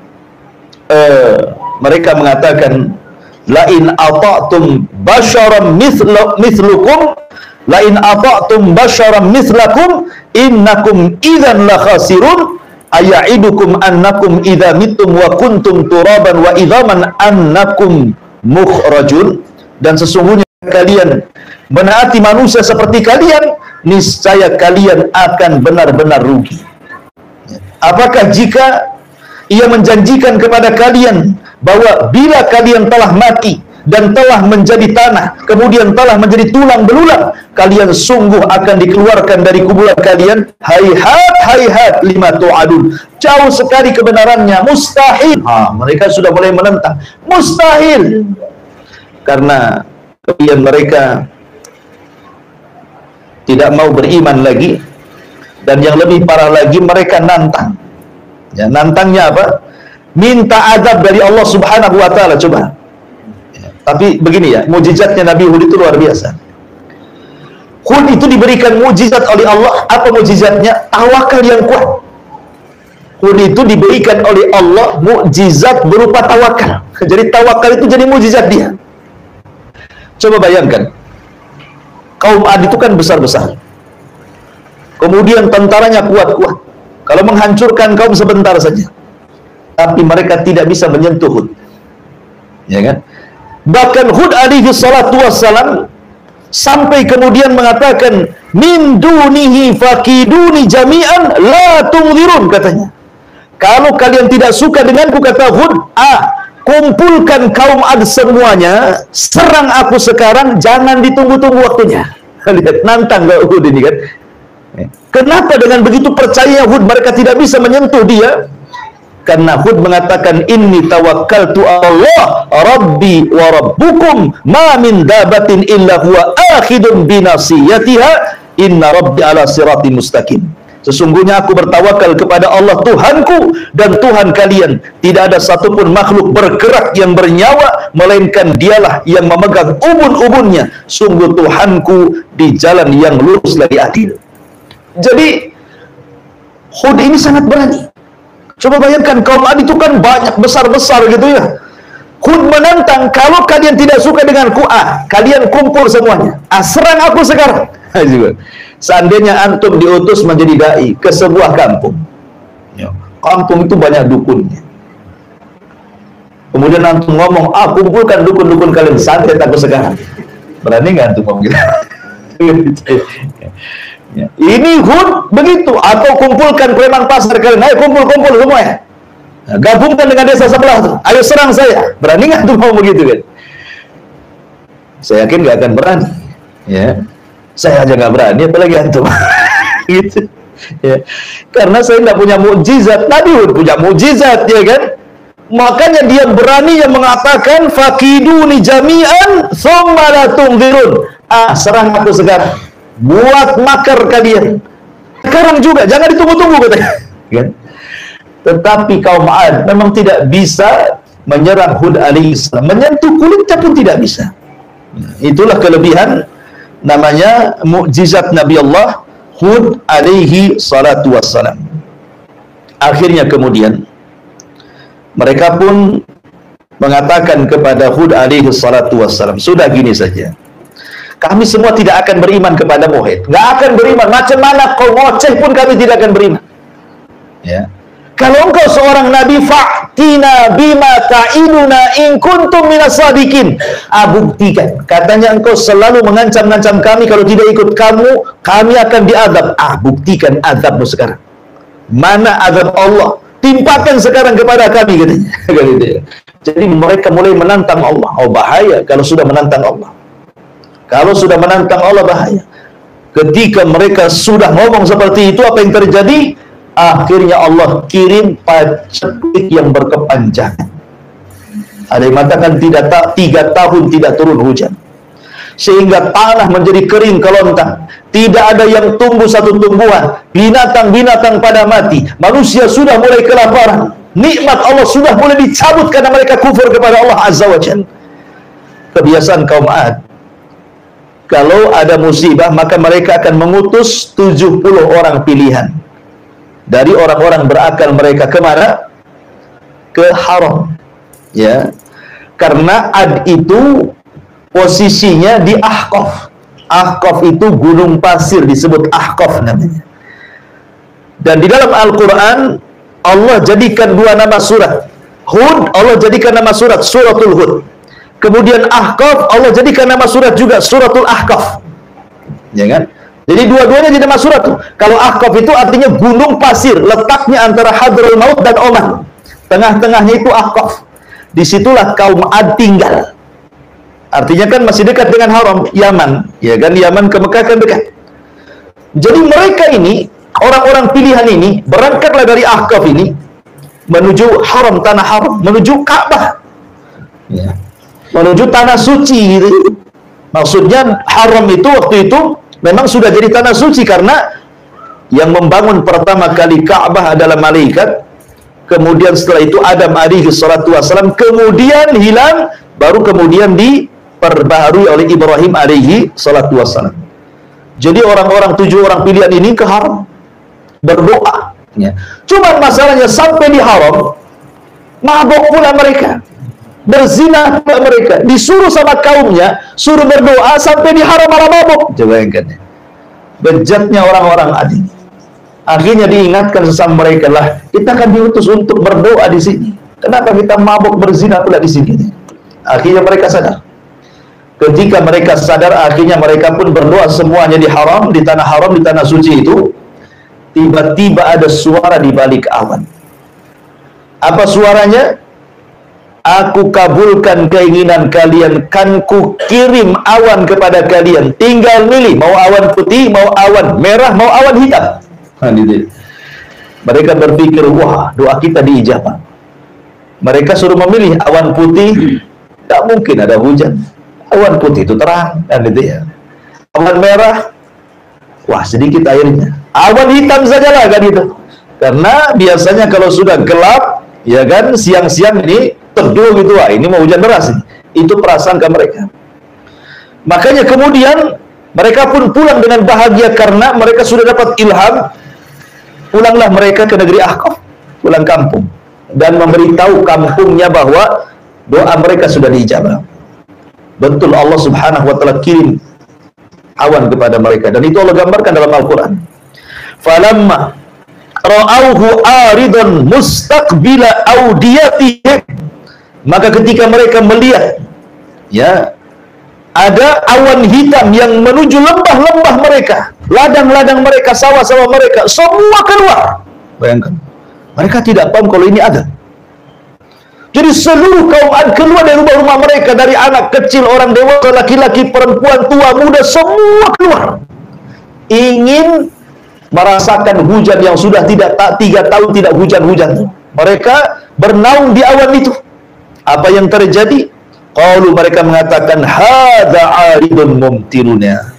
mereka mengatakan, lain ata'tum basyaram mithlukum lain ata'tum basyaram mithlakum innakum idzan la khasirun aya'idukum annakum idza mittum wa kuntum turaban wa idzaman annakum mukhrajun. Dan sesungguhnya kalian menaati manusia seperti kalian, niscaya kalian akan benar-benar rugi. Apakah jika ia menjanjikan kepada kalian bahwa bila kalian telah mati dan telah menjadi tanah, kemudian telah menjadi tulang belulang, kalian sungguh akan dikeluarkan dari kuburan kalian? Hayhat, hayhat lima tu'adun. Jauh sekali kebenarannya, mustahil. Mereka sudah mulai menentang, mustahil. Karena kemudian mereka tidak mau beriman lagi. Dan yang lebih parah lagi, mereka nantang. Ya, nantangnya apa? Minta azab dari Allah Subhanahu wa ta'ala. Coba. Ya, tapi begini ya, mujizatnya Nabi Hud itu luar biasa. Hud itu diberikan mujizat oleh Allah. Apa mujizatnya? Tawakal yang kuat. Hud itu diberikan oleh Allah mujizat berupa tawakal. Jadi tawakal itu jadi mujizat dia. Coba bayangkan, kaum Ad itu kan besar-besar. Kemudian tentaranya kuat-kuat. Kalau menghancurkan kaum sebentar saja. Tapi mereka tidak bisa menyentuh Hud. Ya kan? Bahkan Hud alaihi salatu wassalam sampai kemudian mengatakan, min dunihi fakiduni jami'an la tungzirun, katanya. Kalau kalian tidak suka denganku, kata Hud, kumpulkan kaum Ad semuanya, serang aku sekarang, jangan ditunggu-tunggu waktunya. Lihat, nantang gak Hud ini kan? Kenapa dengan begitu percaya Hud mereka tidak bisa menyentuh dia? Karena Hud mengatakan, inni tawakkaltu Allah Rabbi wa Rabbukum ma min dabatin illa huwa akhidun binasiyatiha inna Rabbi ala siratin mustaqim. Sesungguhnya aku bertawakal kepada Allah Tuhanku dan Tuhan kalian. Tidak ada satupun makhluk bergerak yang bernyawa, melainkan dialah yang memegang ubun-ubunnya. Sungguh Tuhanku di jalan yang lurus lagi adil. Jadi Hud ini sangat berani. Coba bayangkan, kaum Ad itu kan banyak, besar-besar gitu ya. Hud menantang, kalau kalian tidak suka denganku, kalian kumpul semuanya, serang aku sekarang. Seandainya antum diutus menjadi dai ke sebuah kampung, kampung itu banyak dukunnya, kemudian antum ngomong, kumpulkan dukun-dukun kalian, santet aku sekarang, berani nggak antum ngomong gitu? Ya. Ini Hud begitu. Atau kumpulkan preman pasar kalian, ayo kumpul-kumpul semua ya, gabungkan dengan desa sebelah tuh, ayo serang saya. Berani nggak tuh mau begitu kan? Saya yakin nggak akan berani. Ya, saya aja nggak berani, apalagi antum. Gitu. Ya. Karena saya nggak punya mukjizat. Nabi Hud punya mukjizat, ya kan? Makanya dia berani yang mengatakan, fakiduni jami'an tsumma la tungzirun. Serang aku sekarang. Buat makar kalian sekarang juga, jangan ditunggu-tunggu, katanya. Kan? Tetapi kaum Ad memang tidak bisa menyerang Hud alaihissalam, menyentuh kulitnya pun tidak bisa. Itulah kelebihan, namanya mukjizat Nabi Allah Hud alaihi salatu wassalam. Akhirnya kemudian mereka pun mengatakan kepada Hud alaihi salatu wassalam, sudah gini saja, kami semua tidak akan beriman kepada Muhammad. Nggak akan beriman. Macam mana kau ngoceh pun kami tidak akan beriman. Ya. Kalau engkau seorang nabi, fa'tina bima ta'iduna in kuntum minas sadiqin. Buktikan. Katanya engkau selalu mengancam-ngancam kami, kalau tidak ikut kamu, kami akan diazab. Buktikan azabmu sekarang. Mana azab Allah? Timpakan sekarang kepada kami, katanya. Jadi mereka mulai menantang Allah. Bahaya kalau sudah menantang Allah. Kalau sudah menantang Allah bahaya. Ketika mereka sudah ngomong seperti itu, apa yang terjadi? Akhirnya Allah kirim paceklik yang berkepanjangan. Ada yang mengatakan 3 tahun tidak turun hujan, sehingga tanah menjadi kering kelontang. Tidak ada yang tumbuh satu tumbuhan. Binatang-binatang pada mati. Manusia sudah mulai kelaparan. Nikmat Allah sudah mulai dicabut karena mereka kufur kepada Allah Azza wa Jalla. Kebiasaan kaum Ad, kalau ada musibah maka mereka akan mengutus 70 orang pilihan dari orang-orang berakal mereka kemana? Ke haram, ya. Karena Ad itu posisinya di Ahqaf. Ahqaf itu gunung pasir, disebut Ahqaf namanya. Dan di dalam Al-Quran Allah jadikan 2 nama surat. Hud, Allah jadikan nama surat Suratul Hud. Kemudian Ahqaf, Allah jadikan nama surat juga Suratul Ahqaf. Ya kan? Jadi dua-duanya jadi nama surat tuh. Kalau Ahqaf itu artinya gunung pasir, letaknya antara Hadraul Maut dan Oman. Tengah-tengahnya itu Ahqaf. Disitulah kaum Ad tinggal. Artinya kan masih dekat dengan haram, Yaman. Ya kan, Yaman ke Mekah kan dekat. Jadi mereka ini, orang-orang pilihan ini, berangkatlah dari Ahqaf ini menuju haram, tanah haram, menuju Ka'bah. Ya. Menuju tanah suci gitu. Maksudnya haram itu waktu itu memang sudah jadi tanah suci karena yang membangun pertama kali Ka'bah adalah malaikat. Kemudian setelah itu Adam alaihi salatu wassalam, kemudian hilang, baru kemudian diperbaharui oleh Ibrahim alaihi salatu wassalam. Jadi orang-orang 7 orang pilihan ini ke haram berdoa, ya. Cuman masalahnya sampai di haram mabok pula mereka, berzina pula mereka, disuruh sama kaumnya suruh berdoa, sampai di haram malah mabok. Coba bayangkan, bejatnya orang-orang Adi. Akhirnya diingatkan sesama mereka, lah kita akan diutus untuk berdoa di sini. Kenapa kita mabok berzina pula di sini? Akhirnya mereka sadar. Ketika mereka sadar, akhirnya mereka pun berdoa semuanya di haram, di tanah haram, di tanah suci itu. Tiba-tiba ada suara di balik awan. Apa suaranya? Aku kabulkan keinginan kalian, kan ku kirim awan kepada kalian. Tinggal milih, mau awan putih, mau awan merah, mau awan hitam. Mereka berpikir, wah, doa kita diijabah. Mereka suruh memilih awan putih, tak mungkin ada hujan. Awan putih itu terang, kan gitu ya. Awan merah, wah sedikit airnya. Awan hitam sajalah, kan gitu. Karena biasanya kalau sudah gelap, ya kan, siang-siang ini teduh gitu, wah ini mau hujan deras. Itu prasangka mereka. Makanya kemudian mereka pun pulang dengan bahagia karena mereka sudah dapat ilham. Pulanglah mereka ke negeri Ahqaf, pulang kampung, dan memberitahu kampungnya bahwa doa mereka sudah diijabah. Betul, Allah subhanahu wa ta'ala kirim awan kepada mereka, dan itu Allah gambarkan dalam Al-Quran. Falamma ra'auhu aridan mustaqbila awdiyatihim, maka ketika mereka melihat, ya, ada awan hitam yang menuju lembah-lembah mereka, ladang-ladang mereka, sawah-sawah mereka, semua keluar. Bayangkan, mereka tidak paham kalau ini ada. Jadi seluruh kaum Ad keluar dari rumah-rumah mereka, dari anak kecil, orang dewasa, laki-laki, perempuan, tua, muda, semua keluar. Ingin merasakan hujan yang sudah 3 tahun tidak hujan-hujan. Mereka bernaung di awan itu. Apa yang terjadi? Qalu, mereka mengatakan, hadza 'aridun mumtiruna.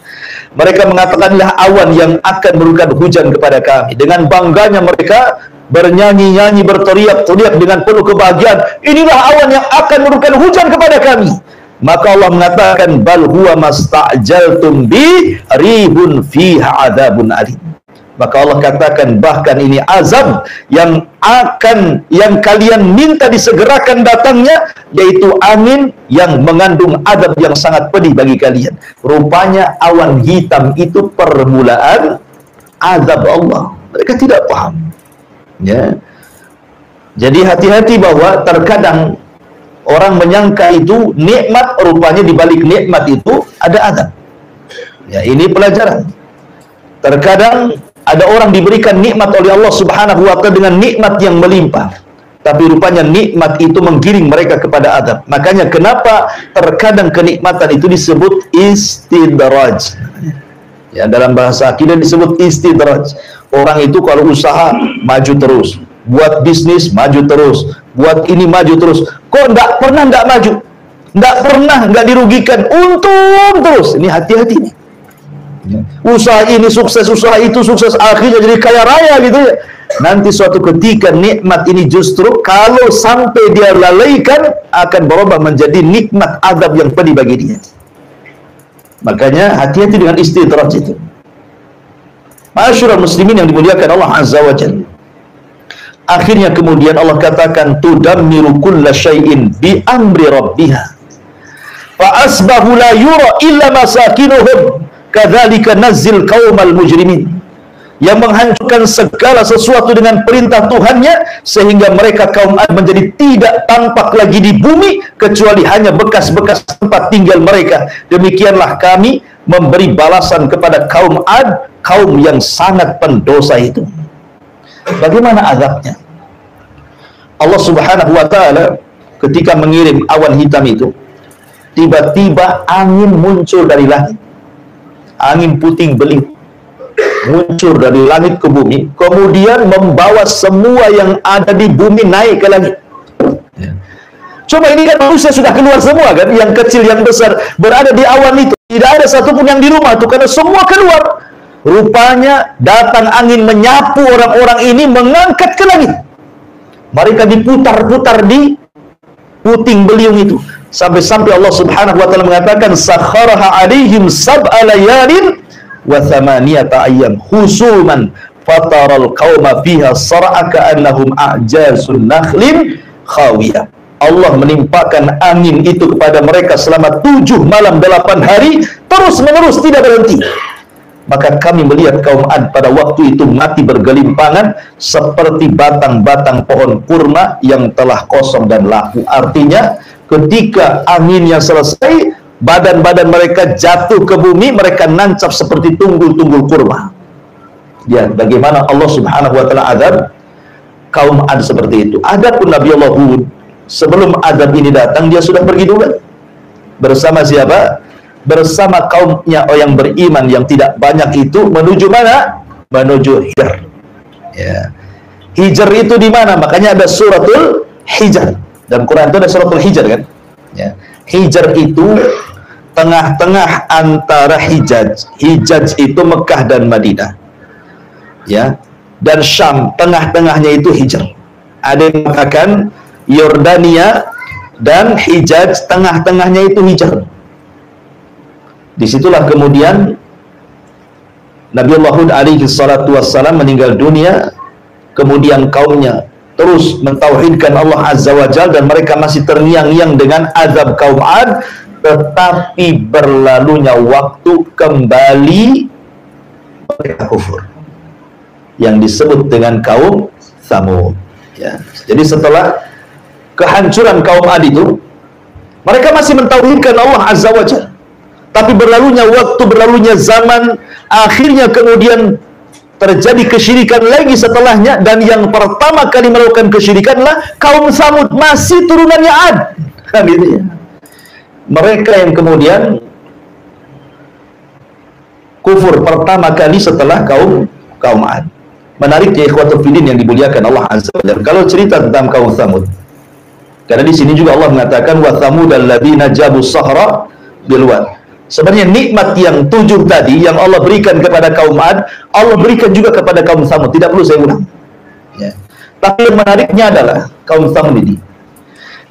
Mereka mengatakanlah awan yang akan memberikan hujan kepada kami. Dengan bangganya mereka bernyanyi-nyanyi, berteriak-teriak dengan penuh kebahagiaan. Inilah awan yang akan memberikan hujan kepada kami. Maka Allah mengatakan, bal huwa masta'jaltum bi rihun fiha adzabun alim. Maka Allah katakan, bahkan ini azab yang kalian minta disegerakan datangnya, yaitu angin yang mengandung azab yang sangat pedih bagi kalian. Rupanya awan hitam itu permulaan azab Allah. Mereka tidak paham, ya. Jadi hati-hati bahwa terkadang orang menyangka itu nikmat, rupanya di balik nikmat itu ada azab. Ya, ini pelajaran. Terkadang ada orang diberikan nikmat oleh Allah subhanahu wa ta'ala dengan nikmat yang melimpah, Tapi rupanya nikmat itu menggiring mereka kepada azab. Makanya kenapa terkadang kenikmatan itu disebut istidraj. Ya, dalam bahasa akidah disebut istidraj. Orang itu kalau usaha maju terus, buat bisnis maju terus, buat ini maju terus. Kok nggak pernah nggak maju? Nggak pernah nggak dirugikan, untung terus. Ini hati-hati nih. Usaha ini sukses, usaha itu sukses, akhirnya jadi kaya raya gitu ya. Nanti suatu ketika nikmat ini justru kalau sampai dia lalaikan akan berubah menjadi nikmat azab yang pedih bagi dia. Makanya hati-hati dengan istidraj itu. Ma'asyiral muslimin yang dimuliakan Allah Azza wa Jalla. Akhirnya kemudian Allah katakan tudammiru kulla syai'in bi amri rabbiha. Fa asbahu la yura illa masakinuhum kadzalika nazzil qaumal mujrimin. Yang menghancurkan segala sesuatu dengan perintah Tuhannya sehingga mereka kaum Ad menjadi tidak tampak lagi di bumi kecuali hanya bekas-bekas tempat tinggal mereka. Demikianlah kami memberi balasan kepada kaum Ad, kaum yang sangat pendosa itu. Bagaimana azabnya? Allah Subhanahu wa taala ketika mengirim awan hitam itu, tiba-tiba angin muncul dari langit. Angin puting beliung muncul dari langit ke bumi, kemudian membawa semua yang ada di bumi naik ke langit. Coba ini kan manusia sudah keluar semua kan, yang kecil yang besar berada di awan itu, tidak ada satupun yang di rumah tuh karena semua keluar. Rupanya datang angin menyapu orang-orang ini, mengangkat ke langit. Mereka diputar-putar di puting beliung itu, sampai-sampai Allah Subhanahu wa taala mengatakan sakharaha alaihim sab'a layalin wa thamaniyata ayyam husuman fataral qauma fiha sar'a ka'annahum a'jazun nakhlin khawiyah. Allah menimpakan angin itu kepada mereka selama 7 malam 8 hari terus menerus tidak berhenti. Maka kami melihat kaum Ad pada waktu itu mati bergelimpangan seperti batang-batang pohon kurma yang telah kosong dan laku. Artinya ketika anginnya selesai, badan-badan mereka jatuh ke bumi, mereka nancap seperti tunggul-tunggul kurma. Ya, bagaimana Allah Subhanahu wa taala azab kaum Ad seperti itu. Adapun Nabi Allah Hud, sebelum azab ini datang dia sudah pergi dulu. Bersama siapa? Bersama kaumnya yang beriman yang tidak banyak itu menuju mana? Menuju Hijr. Ya. Hijr itu di mana? Makanya ada suratul Hijr. Dalam Quran itu ada suratul Hijr kan? Ya. Hijr itu tengah-tengah antara Hijaz. Hijaz itu Mekah dan Madinah. Ya. Dan Syam, tengah-tengahnya itu Hijr. Ada yang mengatakan Yordania dan Hijaz, tengah-tengahnya itu Hijr. Disitulah kemudian Nabi Allah Hud alaihi salatu wassalam meninggal dunia, kemudian kaumnya terus mentauhidkan Allah Azza wa Jalla dan mereka masih terngiang-ngiang dengan azab kaum Ad, tetapi berlalunya waktu kembali mereka kufur yang disebut dengan kaum Tsamud. Ya. Jadi setelah kehancuran kaum Ad itu, mereka masih mentauhidkan Allah Azza wa Jalla. Tapi berlalunya waktu, berlalunya zaman, akhirnya kemudian terjadi kesyirikan lagi setelahnya, dan yang pertama kali melakukan kesyirikanlah kaum Tsamud, masih turunannya Ad. Kan gitu ya. Mereka yang kemudian kufur pertama kali setelah kaum Ad. Menarik ya ikhwatul fillah yang dimuliakan Allah Azza wa Jalla. Kalau cerita tentang kaum Tsamud, karena di sini juga Allah mengatakan wa tsamud alladzina jabu sahra bil wad. Sebenarnya nikmat yang 7 tadi yang Allah berikan kepada kaum Ad, Allah berikan juga kepada kaum Tsamud. Tidak perlu saya ulang. Ya. Tapi yang menariknya adalah kaum Tsamud ini.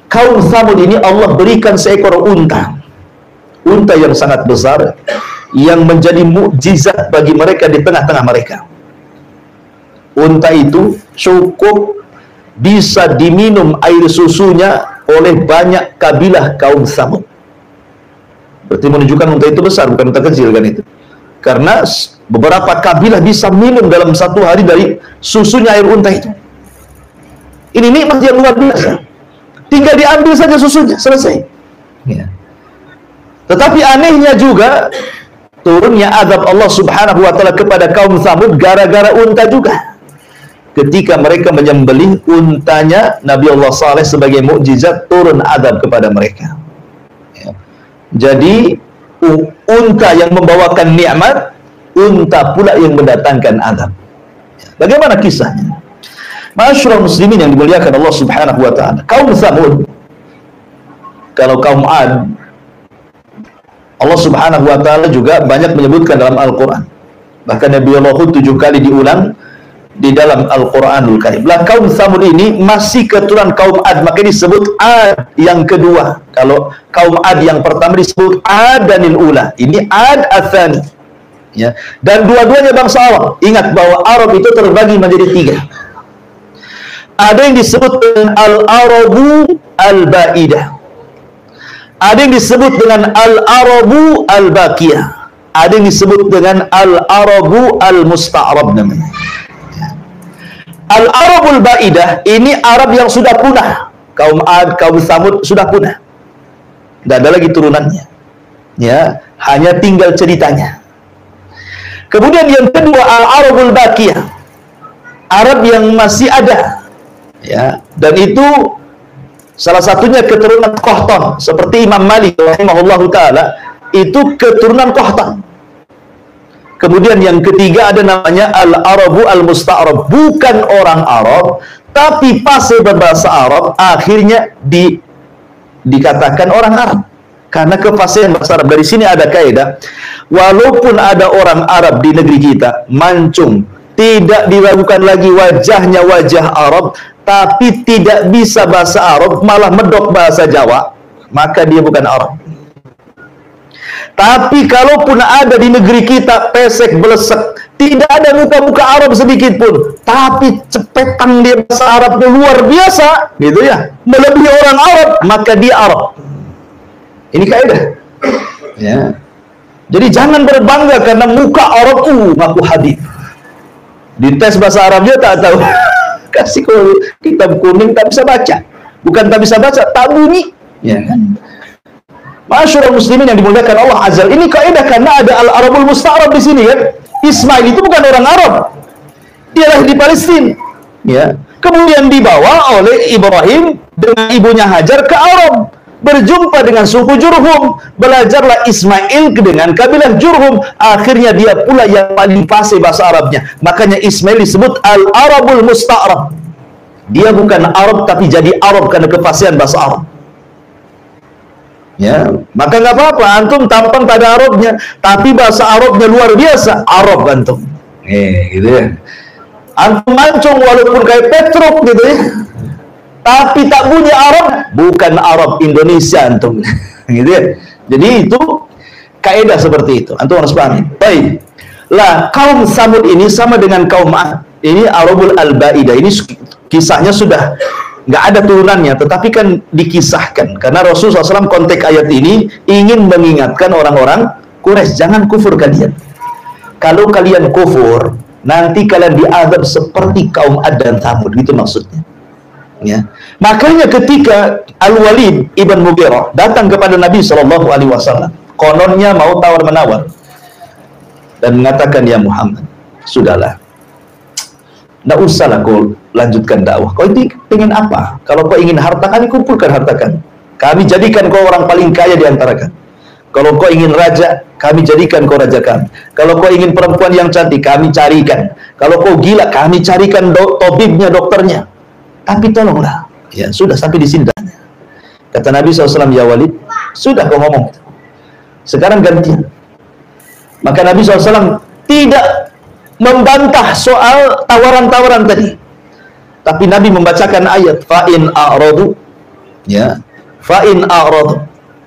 Kaum Tsamud ini Allah berikan seekor unta. Unta yang sangat besar, yang menjadi mukjizat bagi mereka di tengah-tengah mereka. Unta itu cukup bisa diminum air susunya oleh banyak kabilah kaum Tsamud. Berarti menunjukkan unta itu besar, bukan unta kecil kan itu. Karena beberapa kabilah bisa minum dalam 1 hari dari susunya air unta itu. Ini nikmat yang luar biasa. Tinggal diambil saja susunya, selesai. Ya. Tetapi anehnya juga turunnya azab Allah Subhanahu wa taala kepada kaum Tsamud gara-gara unta juga. ketika mereka menyembelih untanya Nabi Allah Saleh sebagai mukjizat turun azab kepada mereka. Ya. Jadi unta yang membawakan nikmat, unta pula yang mendatangkan azab. Bagaimana kisahnya? Masyarul muslimin yang dimuliakan Allah Subhanahu wa taala. Kaum Tsamud, kalau kaum Ad, Allah Subhanahu wa taala juga banyak menyebutkan dalam Al-Qur'an. Bahkan Nabi Allah 7 kali diulang di dalam Al-Qur'anul Karim. Lah kaum Tsamud ini masih keturunan kaum Ad, maka disebut Ad yang kedua. Kalau kaum Ad yang pertama disebut Adanil Ula. Ini Ad Ats-Tsani. Ya. Dan dua-duanya bangsa Arab. Ingat bahwa Arab itu terbagi menjadi 3. Ada yang disebut dengan Al-Arabu Al-Ba'idah. Ada yang disebut dengan Al-Arabu Al-Baqiyah. Ada yang disebut dengan Al-Arabu Al-Musta'rab namanya. Al-Arabul Ba'idah ini Arab yang sudah punah. Kaum Ad, kaum Tsamud sudah punah. Tidak ada lagi turunannya. Ya, hanya tinggal ceritanya. Kemudian yang kedua Al-Arabul Baqiyah. Arab yang masih ada. Ya, dan itu salah satunya keturunan Qahtan, seperti Imam Malik rahimahullahu taala itu keturunan Qahtan. Kemudian yang ketiga ada namanya Al-Arabu Al-Musta'rab, bukan orang Arab tapi fasih berbahasa Arab, akhirnya dikatakan orang Arab karena kefasihan bahasa Arab. Dari sini ada kaidah, walaupun ada orang Arab di negeri kita, mancung, tidak diragukan lagi wajahnya wajah Arab, tapi tidak bisa bahasa Arab, malah medok bahasa Jawa, maka dia bukan Arab. Tapi kalaupun ada di negeri kita pesek belesek, tidak ada muka-muka Arab sedikit pun, tapi cepetang dia bahasa Arabnya luar biasa, gitu ya, melebihi orang Arab, maka dia Arab. Ini kaidah. Ya. Jadi jangan berbangga karena muka Arab ngaku hadis. Dites bahasa Arabnya tak tahu. Kasih kitab kuning tak bisa baca, bukan tak bisa baca, tak bunyi, ya kan? Masyarul muslimin yang dimuliakan Allah Azza, ini kaidah karena ada Al-Arabul Musta'rab di sini kan. Ismail itu bukan orang Arab, dia lahir di Palestina, ya. Kemudian dibawa oleh Ibrahim dengan ibunya Hajar ke Arab, berjumpa dengan suku Jurhum, belajarlah Ismail dengan kabilah Jurhum, akhirnya dia pula yang paling fasih bahasa Arabnya. Makanya Ismail disebut Al-Arabul Musta'rab. Dia bukan Arab tapi jadi Arab karena kefasihan bahasa Arab. Ya, maka nggak apa-apa antum tampang tak ada Arabnya, tapi bahasa Arabnya luar biasa, Arab antum. Gitu ya. Antum mancung walaupun kayak Petruk gitu ya, tapi tak bunyi Arab, bukan Arab Indonesia antum. Gitu ya. Jadi itu kaidah seperti itu. Antum harus pahami. Baik. Lah, kaum Tsamud ini sama dengan kaum Ad. Ini Arabul Al-Ba'idah. Ini kisahnya sudah nggak ada turunannya, tetapi kan dikisahkan karena Rasulullah SAW konteks ayat ini ingin mengingatkan orang-orang Quraisy, jangan kufur kalian. Kalau kalian kufur, nanti kalian diazab seperti kaum Ad dan Tsamud, gitu maksudnya. Ya. Makanya ketika Al-Walid ibn Mughirah datang kepada Nabi SAW, kononnya mau tawar-menawar dan mengatakan, ya Muhammad, sudahlah, nggak usahlah kau lanjutkan dakwah. Kau ini ingin apa? Kalau kau ingin harta, kami kumpulkan harta kami. Kami jadikan kau orang paling kaya di antara kami. Kalau kau ingin raja, kami jadikan kau raja kami. Kalau kau ingin perempuan yang cantik, kami carikan. Kalau kau gila, kami carikan tabibnya, dokternya. Tapi tolonglah, ya sudah sampai di sini. Kata Nabi SAW, ya Walid, sudah kau ngomong. Sekarang gantian. Maka Nabi SAW tidak membantah soal tawaran-tawaran tadi, tapi Nabi membacakan ayat fa'in a'radu, ya, fa'in a'radu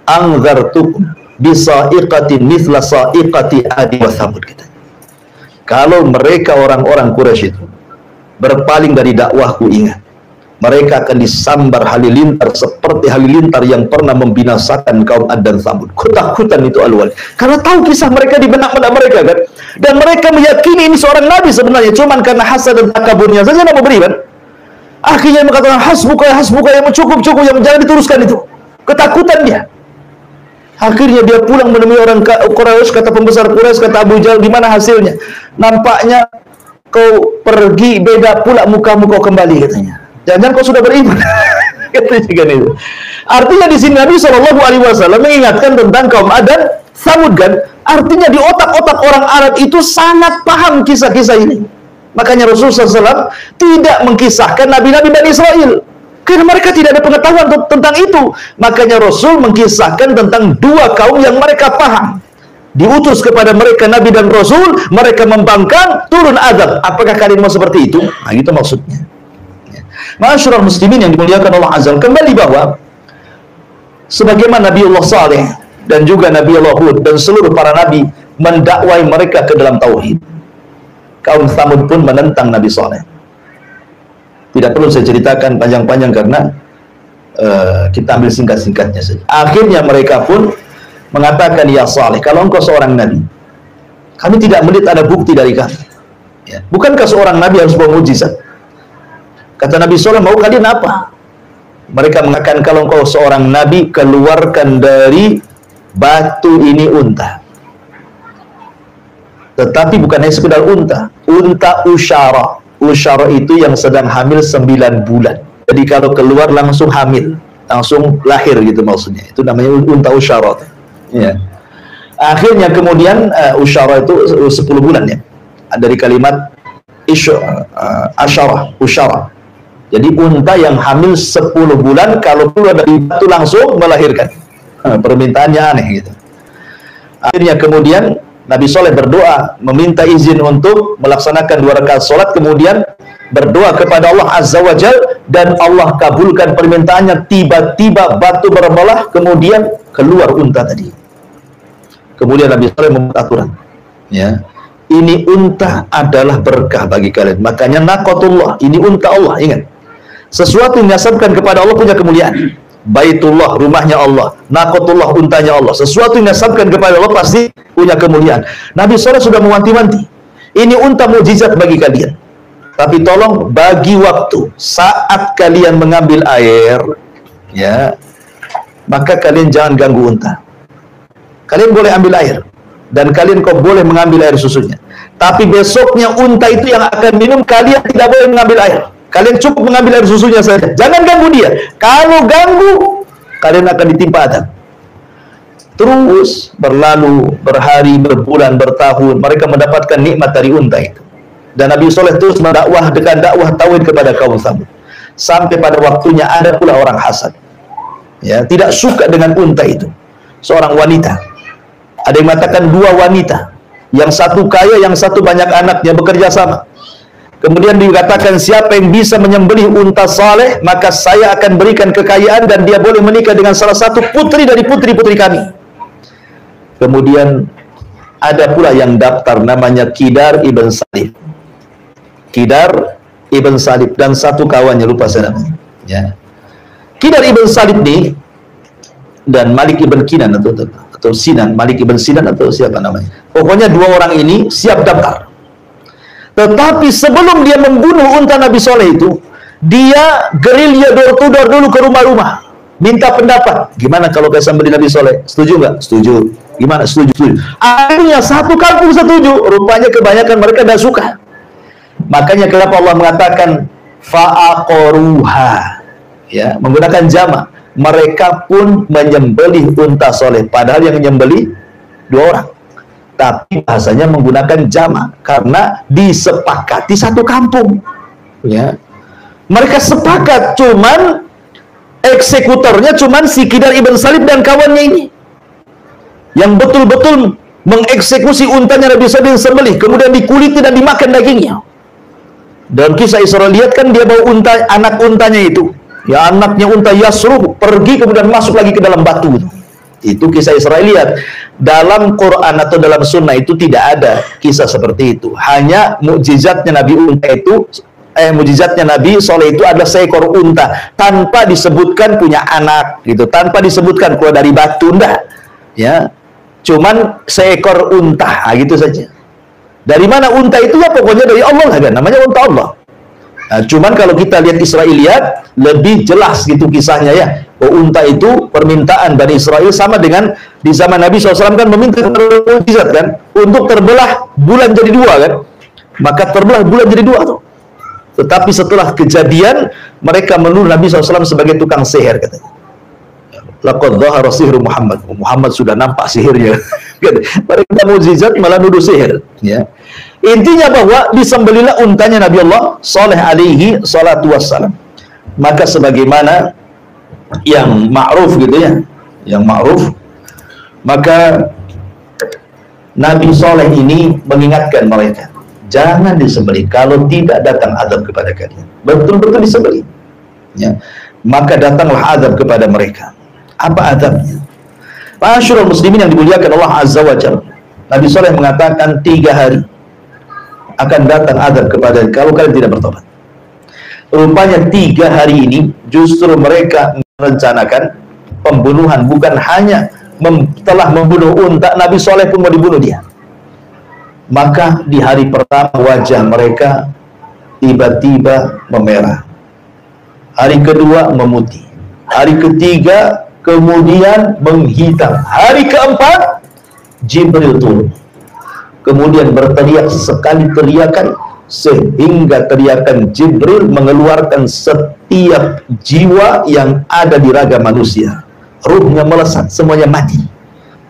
anzartukum bisa'iqatin mithla sa'iqati adi wa thamud. Kalau mereka orang-orang Quraisy itu berpaling dari dakwahku, ingat, mereka akan disambar halilintar seperti halilintar yang pernah membinasakan kaum Ad dan Tsamud. Ketakutan itu Al-Walid, karena tahu kisah mereka di benak-benak mereka kan, dan mereka meyakini ini seorang nabi sebenarnya, cuman karena hasad dan takaburnya saja nak beriman. Akhirnya mengatakan hasbuka yang cukup, yang jangan diteruskan itu. Ketakutan dia. Akhirnya dia pulang menemui orang Quraisy, kata pembesar Quraisy, kata Abu Jahal, gimana hasilnya? Nampaknya kau pergi beda pula mukamu kau kembali katanya. Jangan kau sudah beriman. Katanya kan itu. Artinya di sini Nabi SAW mengingatkan tentang kaum Ad dan Tsamud kan. Artinya di otak-otak orang Arab itu sangat paham kisah-kisah ini. Makanya Rasulullah SAW tidak mengkisahkan Nabi-Nabi Bani Israel. Karena mereka tidak ada pengetahuan tentang itu. Makanya Rasul mengkisahkan tentang dua kaum yang mereka paham. Diutus kepada mereka Nabi dan Rasul, mereka membangkang, turun azab. Apakah kalian mau seperti itu? Nah, itu maksudnya. Ma'asyiral muslimin yang dimuliakan Allah Azza, kembali bahwa sebagaimana Nabiullah Saleh dan juga Nabiullah Hud dan seluruh para nabi mendakwai mereka ke dalam tauhid, kaum Tsamud pun menentang Nabi Saleh. Tidak perlu saya ceritakan panjang-panjang karena kita ambil singkat-singkatnya saja. Akhirnya mereka pun mengatakan, ya Saleh, kalau engkau seorang nabi, kami tidak melihat ada bukti dari kamu. Ya. Bukankah seorang nabi harus bawa mujizat? Kata Nabi Saleh, mau kalian apa? Mereka mengatakan, kalau engkau seorang nabi, keluarkan dari batu ini unta. Tetapi bukan hanya sekedar unta, unta usyara. Usyara itu yang sedang hamil 9 bulan. Jadi kalau keluar langsung hamil, langsung lahir gitu maksudnya. Itu namanya unta usyara. Ya. Akhirnya kemudian usyara itu 10 bulan ya. Dari kalimat asyara, usyara. Jadi unta yang hamil 10 bulan kalau keluar dari batu langsung melahirkan. Permintaannya aneh gitu. Akhirnya kemudian Nabi Saleh berdoa, meminta izin untuk melaksanakan 2 rakaat salat, kemudian berdoa kepada Allah Azza wa Jal, dan Allah kabulkan permintaannya. Tiba-tiba batu berbelah, kemudian keluar unta tadi. Kemudian Nabi Saleh membuat aturan, ya, ini unta adalah berkah bagi kalian. Makanya naqatullah, ini unta Allah, ingat. Sesuatu yang dinasabkan kepada Allah punya kemuliaan. Baitullah, rumahnya Allah. Naqatullah, untanya Allah. Sesuatu yang dinasabkan kepada Allah pasti punya kemuliaan. Nabi SAW sudah mewanti-wanti, ini unta mukjizat bagi kalian. Tapi tolong bagi waktu. Saat kalian mengambil air, ya, maka kalian jangan ganggu unta. Kalian boleh ambil air, dan kalian kok boleh mengambil air susunya. Tapi besoknya unta itu yang akan minum, kalian tidak boleh mengambil air. Kalian cukup mengambil air susunya saja. Jangan ganggu dia. Kalau ganggu, kalian akan ditimpa adab. Terus berlalu, berhari, berbulan, bertahun, mereka mendapatkan nikmat dari unta itu. Dan Nabi Saleh terus mendakwahkan dakwah tauhid kepada kaum Tsamud. Sampai pada waktunya ada pula orang hasad, ya, tidak suka dengan unta itu. Seorang wanita. Ada yang mengatakan 2 wanita, yang satu kaya, yang satu banyak anaknya, bekerja sama. Kemudian dikatakan, siapa yang bisa menyembelih unta Saleh, maka saya akan berikan kekayaan dan dia boleh menikah dengan salah satu putri dari putri-putri kami. Kemudian ada pula yang daftar, namanya Kidar ibn Salib. Kidar ibn Salib dan satu kawannya, lupa saya namanya. Ya. Kidar ibn Salib nih dan Malik ibn Kinan atau Sinan, Malik ibn Sinan atau siapa namanya. Pokoknya 2 orang ini siap daftar. Tetapi sebelum dia membunuh unta Nabi Saleh itu, dia gerilya door to door dulu ke rumah-rumah, minta pendapat. Gimana kalau saya sembelih Nabi Saleh? Setuju nggak? Setuju. Gimana? Setuju. Setuju. Akhirnya satu kampung setuju. Rupanya kebanyakan mereka tidak suka. Makanya kenapa Allah mengatakan fa'aqaruha, ya, menggunakan jama. Mereka pun menyembelih unta Saleh, padahal yang menyembelih 2 orang. Tapi bahasanya menggunakan jama karena disepakati satu kampung, ya. Mereka sepakat, cuman eksekutornya cuman si Kidar ibn Salib dan kawannya ini yang betul-betul mengeksekusi untanya Nabi Saleh sembelih, kemudian dikuliti dan dimakan dagingnya. Dalam kisah Isra lihat kan dia bawa unta, anak untanya itu, ya, anaknya unta Yasruh pergi kemudian masuk lagi ke dalam batu. Itu kisah Isra lihat. Dalam Quran atau dalam Sunnah itu tidak ada kisah seperti itu. Hanya mukjizatnya Nabi unta itu, mukjizatnya Nabi Saleh itu adalah seekor unta, tanpa disebutkan punya anak, gitu, tanpa disebutkan keluar dari batu, enggak, ya, cuman seekor unta, gitu saja. Dari mana unta itu? Ya pokoknya dari Allah kan, namanya unta Allah. Nah, cuman kalau kita lihat Israiliyat lebih jelas gitu kisahnya, ya. Oh, unta itu permintaan Bani Israel sama dengan di zaman Nabi SAW kan meminta mukjizat kan, untuk terbelah bulan jadi 2 kan. Maka terbelah bulan jadi dua tuh. Tetapi setelah kejadian, mereka menuduh Nabi SAW sebagai tukang sihir, katanya. Laqad dhahara sihru Muhammad. Muhammad sudah nampak sihirnya. Mereka mukjizat malah nuduh sihir. Ya. Intinya bahwa disembelilah untanya Nabi Allah Saleh alaihi salatu wassalam. Maka sebagaimana yang ma'ruf gitu ya, yang ma'ruf, maka Nabi Saleh ini mengingatkan mereka, jangan disembelih kalau tidak datang azab kepada kalian. Betul-betul disembelih. Ya. Maka datanglah azab kepada mereka. Apa azabnya? Ma'asyiral muslimin yang dimuliakan Allah Azza wa Jalla. Nabi Saleh mengatakan 3 hari akan datang azab kepada kalau kalian tidak bertobat. Rupanya 3 hari ini justru mereka merencanakan pembunuhan, bukan hanya telah membunuh unta, Nabi Saleh pun mau dibunuh dia. Maka di hari pertama wajah mereka tiba-tiba memerah, hari kedua memutih, hari ketiga kemudian menghitam, hari keempat Jibril turun, kemudian berteriak sekali teriakan sehingga teriakan Jibril mengeluarkan setiap jiwa yang ada di raga manusia, ruhnya melesat, semuanya mati,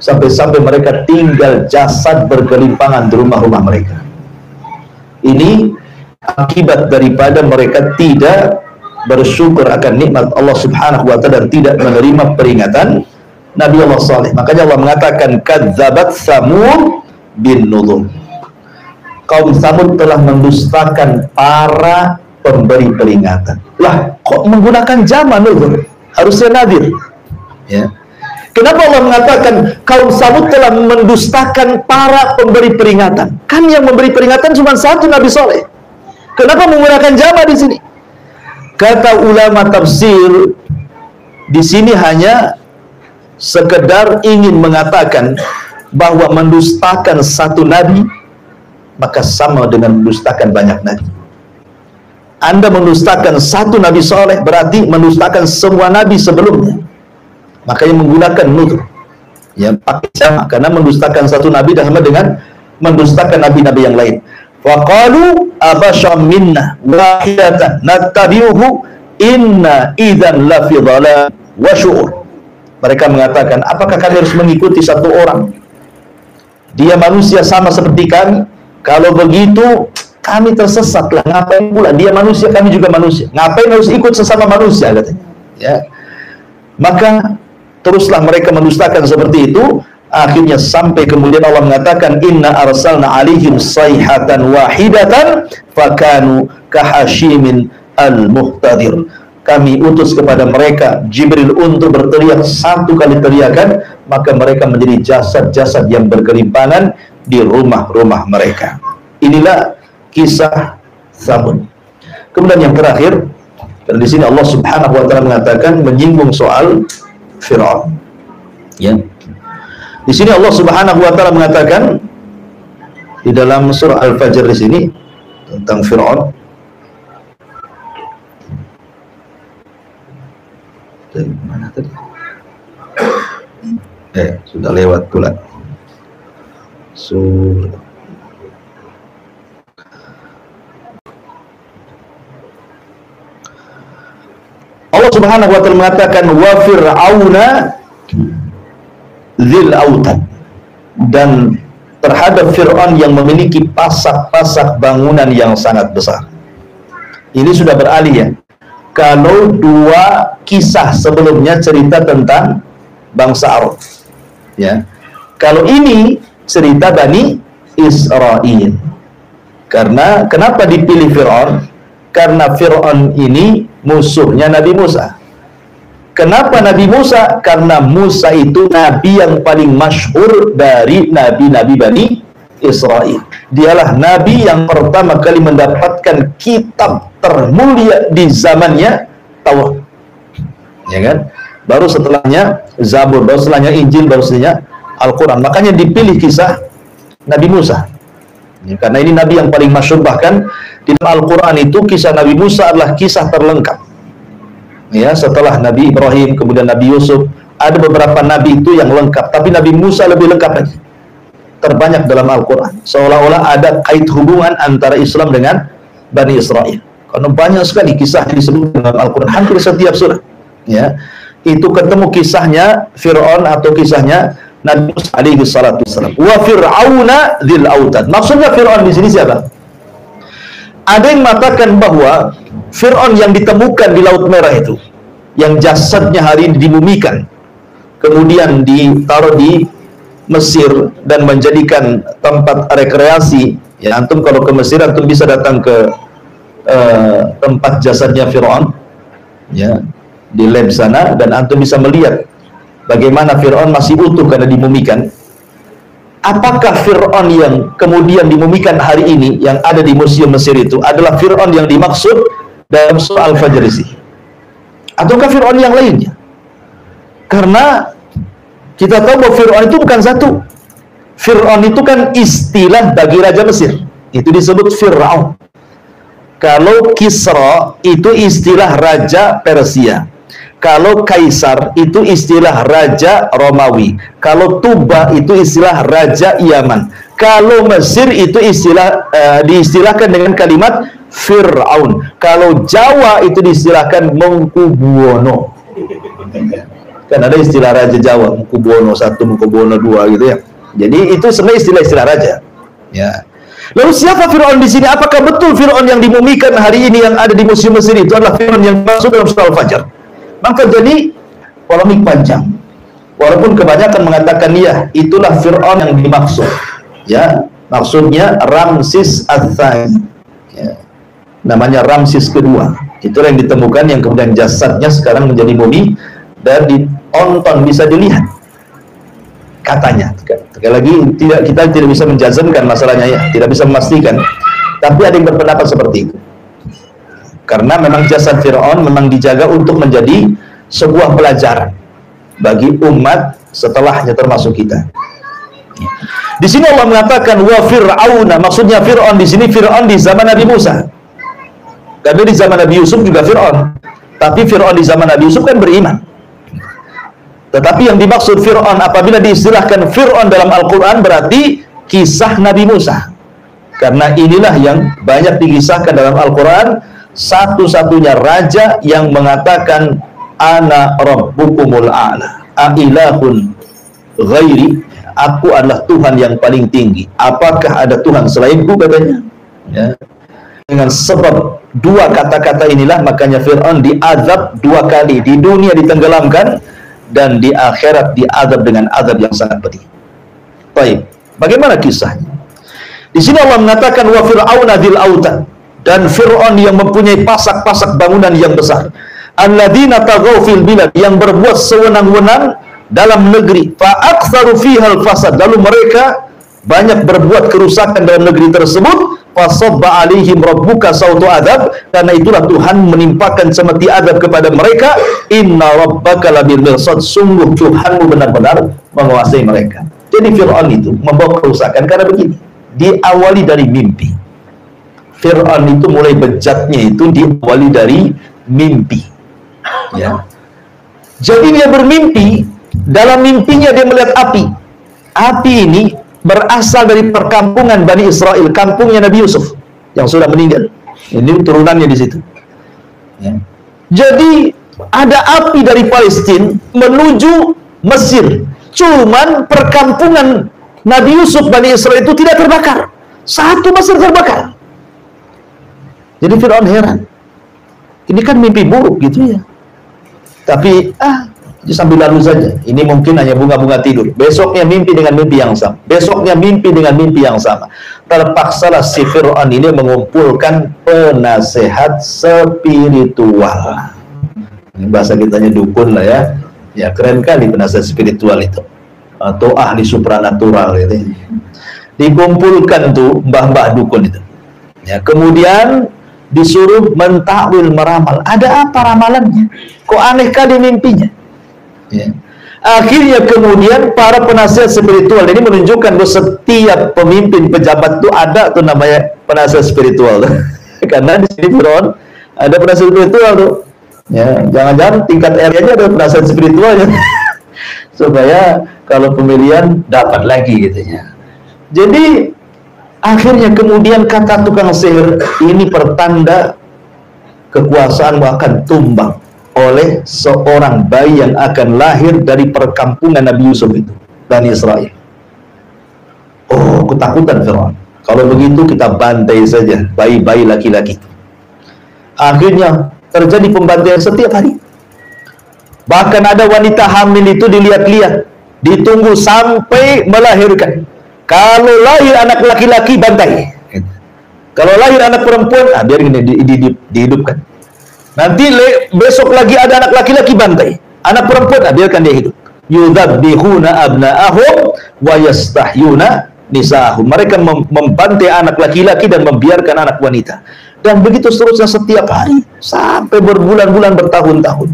sampai-sampai mereka tinggal jasad bergelimpangan di rumah-rumah mereka. Ini akibat daripada mereka tidak bersyukur akan nikmat Allah Subhanahu wa ta'ala dan tidak menerima peringatan Nabi Allah Saleh. Makanya Allah mengatakan kadzabat Samud bin nuzur. Kaum Samud telah mendustakan para pemberi peringatan. Lah, kok menggunakan zaman nuzur? Harusnya nadir. Ya. Kenapa Allah mengatakan kaum Samud telah mendustakan para pemberi peringatan? Kan yang memberi peringatan cuma satu, Nabi Saleh. Kenapa menggunakan jama di sini? Kata ulama tafsir, di sini hanya sekedar ingin mengatakan bahwa mendustakan satu nabi maka sama dengan mendustakan banyak nabi. Anda mendustakan satu Nabi Saleh berarti mendustakan semua nabi sebelumnya. Makanya menggunakan nuzur. Ya, pakai sama karena mendustakan satu nabi dan sama dengan mendustakan nabi-nabi yang lain. Faqalu abasyam minna wahidatan nattabi'uhu inna idzan la fi dhalal wa syu'ur. Mereka mengatakan, apakah kami harus mengikuti satu orang? Dia manusia sama seperti kami. Kalau begitu kami tersesatlah. Ngapain pula dia manusia, kami juga manusia. Ngapain harus ikut sesama manusia, katanya. Ya. Maka teruslah mereka mendustakan seperti itu. Akhirnya sampai kemudian Allah mengatakan inna arsalna alaihim sayhatan wahidatan fakanu kahashimin al-muhtadir. Kami utus kepada mereka Jibril untuk berteriak satu kali teriakan, maka mereka menjadi jasad-jasad yang bergelimpangan di rumah-rumah mereka. Inilah kisah Samud. Kemudian yang terakhir, dan di sini Allah Subhanahu wa taala mengatakan menyinggung soal Firaun. Ya. Di sini Allah Subhanahu wa taala mengatakan di dalam surah Al-Fajr di sini tentang Firaun. Mana tadi? Sudah lewat pula. Allah Subhanahu wa taala mengatakan wa fir'auna dzil autad, dan terhadap Fir'aun yang memiliki pasak-pasak bangunan yang sangat besar. Ini sudah beralih ya. Kalau dua kisah sebelumnya cerita tentang bangsa Arab, ya. Kalau ini cerita Bani Israel. Karena kenapa dipilih Fir'aun? Karena Fir'aun ini musuhnya Nabi Musa. Kenapa Nabi Musa? Karena Musa itu nabi yang paling masyhur dari nabi-nabi Bani Israel. Dialah nabi yang pertama kali mendapatkan kitab termulia di zamannya, Taurat. Ya kan? Baru setelahnya Zabur, baru setelahnya Injil, baru setelahnya Al-Quran. Makanya dipilih kisah Nabi Musa. Ya, karena ini nabi yang paling masyhur, bahkan di dalam Al-Quran itu kisah Nabi Musa adalah kisah terlengkap. Ya, setelah Nabi Ibrahim, kemudian Nabi Yusuf, ada beberapa nabi itu yang lengkap, tapi Nabi Musa lebih lengkap lagi. terbanyak dalam Al-Quran. Seolah-olah ada kait hubungan antara Islam dengan Bani Israel. Karena banyak sekali kisah disebut dalam Al-Quran, hampir setiap surah. Ya, itu ketemu kisahnya Fir'aun atau kisahnya Nabi Musa alaihi salatu wassalam. Wa Fir'auna dzil autad. Maksudnya Fir'aun di sini siapa? Ada yang mengatakan bahwa Fir'aun yang ditemukan di Laut Merah itu, yang jasadnya hari ini dimumikan, kemudian ditaruh di Mesir dan menjadikan tempat rekreasi. Ya, antum kalau ke Mesir, antum bisa datang ke tempat jasadnya Fir'aun, ya, di lab sana, dan antum bisa melihat bagaimana Fir'aun masih utuh karena dimumikan. Apakah Fir'aun yang kemudian dimumikan hari ini yang ada di Museum Mesir itu adalah Fir'aun yang dimaksud dalam surah Al-Fajr ini, ataukah Fir'aun yang lainnya? Karena kita tahu bahwa Fir'aun itu bukan satu. Fir'aun itu kan istilah bagi Raja Mesir, itu disebut Fir'aun. Kalau Kisra itu istilah Raja Persia, kalau Kaisar itu istilah Raja Romawi, kalau Tuba itu istilah Raja Yaman, kalau Mesir itu istilah diistilahkan dengan kalimat Fir'aun, kalau Jawa itu diistilahkan Mengkubuwono. Kan ada istilah Raja Jawa, Mengkubuwono I, Mengkubuwono II gitu ya. Jadi itu sebenarnya istilah-istilah raja. Ya. Lalu siapa Fir'aun di sini? Apakah betul Fir'aun yang dimumikan hari ini yang ada di Museum Mesir itu adalah Fir'aun yang masuk dalam surah Al-Fajr? Maka jadi polemik panjang. Walaupun kebanyakan mengatakan iya, itulah Fir'aun yang dimaksud. Ya, maksudnya Ramsis Ats-Tsani. Ya. Namanya Ramsis kedua. Itulah yang ditemukan, yang kemudian jasadnya sekarang menjadi mumi dan ditonton, bisa dilihat. Katanya, sekali lagi kita tidak bisa menjazmkan masalahnya ya, tidak bisa memastikan, tapi ada yang berpendapat seperti itu. Karena memang jasad Fir'aun memang dijaga untuk menjadi sebuah pelajaran bagi umat setelahnya termasuk kita. Di sini Allah mengatakan wa Fir'auna, maksudnya Fir'aun di sini Fir'aun di zaman Nabi Musa. Karena di zaman Nabi Yusuf juga Fir'aun, tapi Fir'aun di zaman Nabi Yusuf kan beriman. Tetapi yang dimaksud Fir'aun apabila diistilahkan Fir'aun dalam Al-Quran berarti kisah Nabi Musa. Karena inilah yang banyak dikisahkan dalam Al-Quran, satu-satunya raja yang mengatakan ana rabbukumul a'la a'ilahun ghairi, aku adalah Tuhan yang paling tinggi, apakah ada Tuhan selainku, katanya. Ya. Dengan sebab dua kata-kata inilah makanya Fir'aun diazab dua kali, di dunia ditenggelamkan dan di akhirat diazab dengan azab yang sangat pedih. Baik, bagaimana kisahnya? Di sini Allah mengatakan wa Fir'auna dzil autad, dan Fir'aun yang mempunyai pasak-pasak bangunan yang besar, alladzina taghaw fil bilad, yang berbuat sewenang-wenang dalam negeri, fa aktsaru fihal fasad, lalu mereka banyak berbuat kerusakan dalam negeri tersebut, fasabba alaihim rabbuka sautu adab, karena itulah Tuhan menimpakan semeti adab kepada mereka, inna rabbaka labil mirsad, sungguh Tuhanmu benar-benar menguasai mereka. Jadi Fir'aun itu membawa kerusakan karena begini, diawali dari mimpi. Fir'aun itu mulai bejatnya itu diawali dari mimpi. Ya. Jadi dia bermimpi, dalam mimpinya dia melihat api. Api ini berasal dari perkampungan Bani Israel, kampungnya Nabi Yusuf yang sudah meninggal. Ini turunannya di situ. Ya. Jadi ada api dari Palestina menuju Mesir. Cuman perkampungan Nabi Yusuf Bani Israel itu tidak terbakar. Satu Mesir terbakar. Jadi Fir'aun heran. Ini kan mimpi buruk gitu ya. Tapi sambil lalu saja. Ini mungkin hanya bunga-bunga tidur. Besoknya mimpi dengan mimpi yang sama. Besoknya mimpi dengan mimpi yang sama. Terpaksalah si Fir'aun ini mengumpulkan penasehat spiritual. Ini bahasa kitanya dukun lah ya. Ya keren kali penasehat spiritual itu. Atau ahli supranatural gitu. Dikumpulkan tuh mbah-mbah dukun itu. Ya, kemudian disuruh mentakwil, meramal. Ada apa ramalannya? Kok aneh kali mimpinya? Ya. Akhirnya kemudian para penasihat spiritual ini menunjukkan bahwa setiap pemimpin pejabat itu ada tuh namanya penasihat spiritual. Karena di sini Fir'aun ada penasihat spiritual tuh. Ya, jangan-jangan tingkat RT-nya ada penasihat spiritualnya. Supaya kalau pemilihan dapat lagi gitu ya. Jadi akhirnya kemudian kata tukang sihir, ini pertanda kekuasaanmu akan tumbang oleh seorang bayi yang akan lahir dari perkampungan Nabi Yusuf itu, Bani Israel. Oh, ketakutan Firaun. Kalau begitu kita bantai saja bayi-bayi laki-laki. Akhirnya terjadi pembantaian setiap hari. Bahkan ada wanita hamil itu dilihat-lihat, ditunggu sampai melahirkan. Kalau lahir anak laki-laki, bantai. Kalau lahir anak perempuan, biar ini dihidupkan. Nanti besok lagi ada anak laki-laki, bantai. Anak perempuan, biarkan dia hidup. Yudzabbihuna abna'ahum wa yastahyuna nisa'ahum. Mereka membantai anak laki-laki dan membiarkan anak wanita. Dan begitu seterusnya setiap hari sampai berbulan-bulan, bertahun-tahun.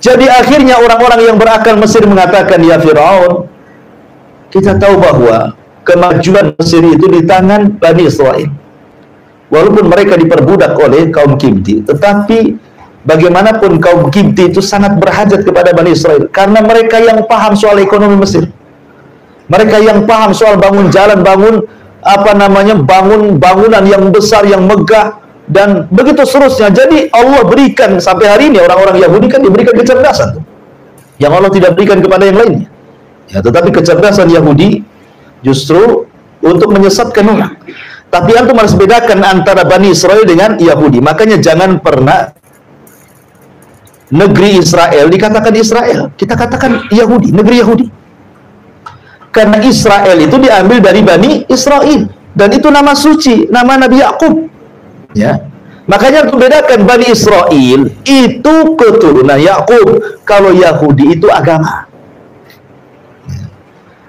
Jadi akhirnya orang-orang yang berakal Mesir mengatakan, ya Firaun, kita tahu bahwa kemajuan Mesir itu di tangan Bani Israel. Walaupun mereka diperbudak oleh kaum Kipti, tetapi bagaimanapun kaum Kipti itu sangat berhajat kepada Bani Israel, karena mereka yang paham soal ekonomi Mesir. Mereka yang paham soal bangun jalan, bangun bangunan yang besar, yang megah, dan begitu seterusnya. Jadi Allah berikan sampai hari ini orang-orang Yahudi kan diberikan kecerdasan tuh, yang Allah tidak berikan kepada yang lainnya. Ya, tetapi kecerdasan Yahudi justru untuk menyesatkan orang. Tapi antum harus bedakan antara Bani Israel dengan Yahudi. Makanya jangan pernah negeri Israel dikatakan Israel, kita katakan Yahudi, negeri Yahudi. Karena Israel itu diambil dari Bani Israel, dan itu nama suci, nama Nabi Yakub. Ya, makanya harus bedakan, Bani Israel itu keturunan Yakub, kalau Yahudi itu agama.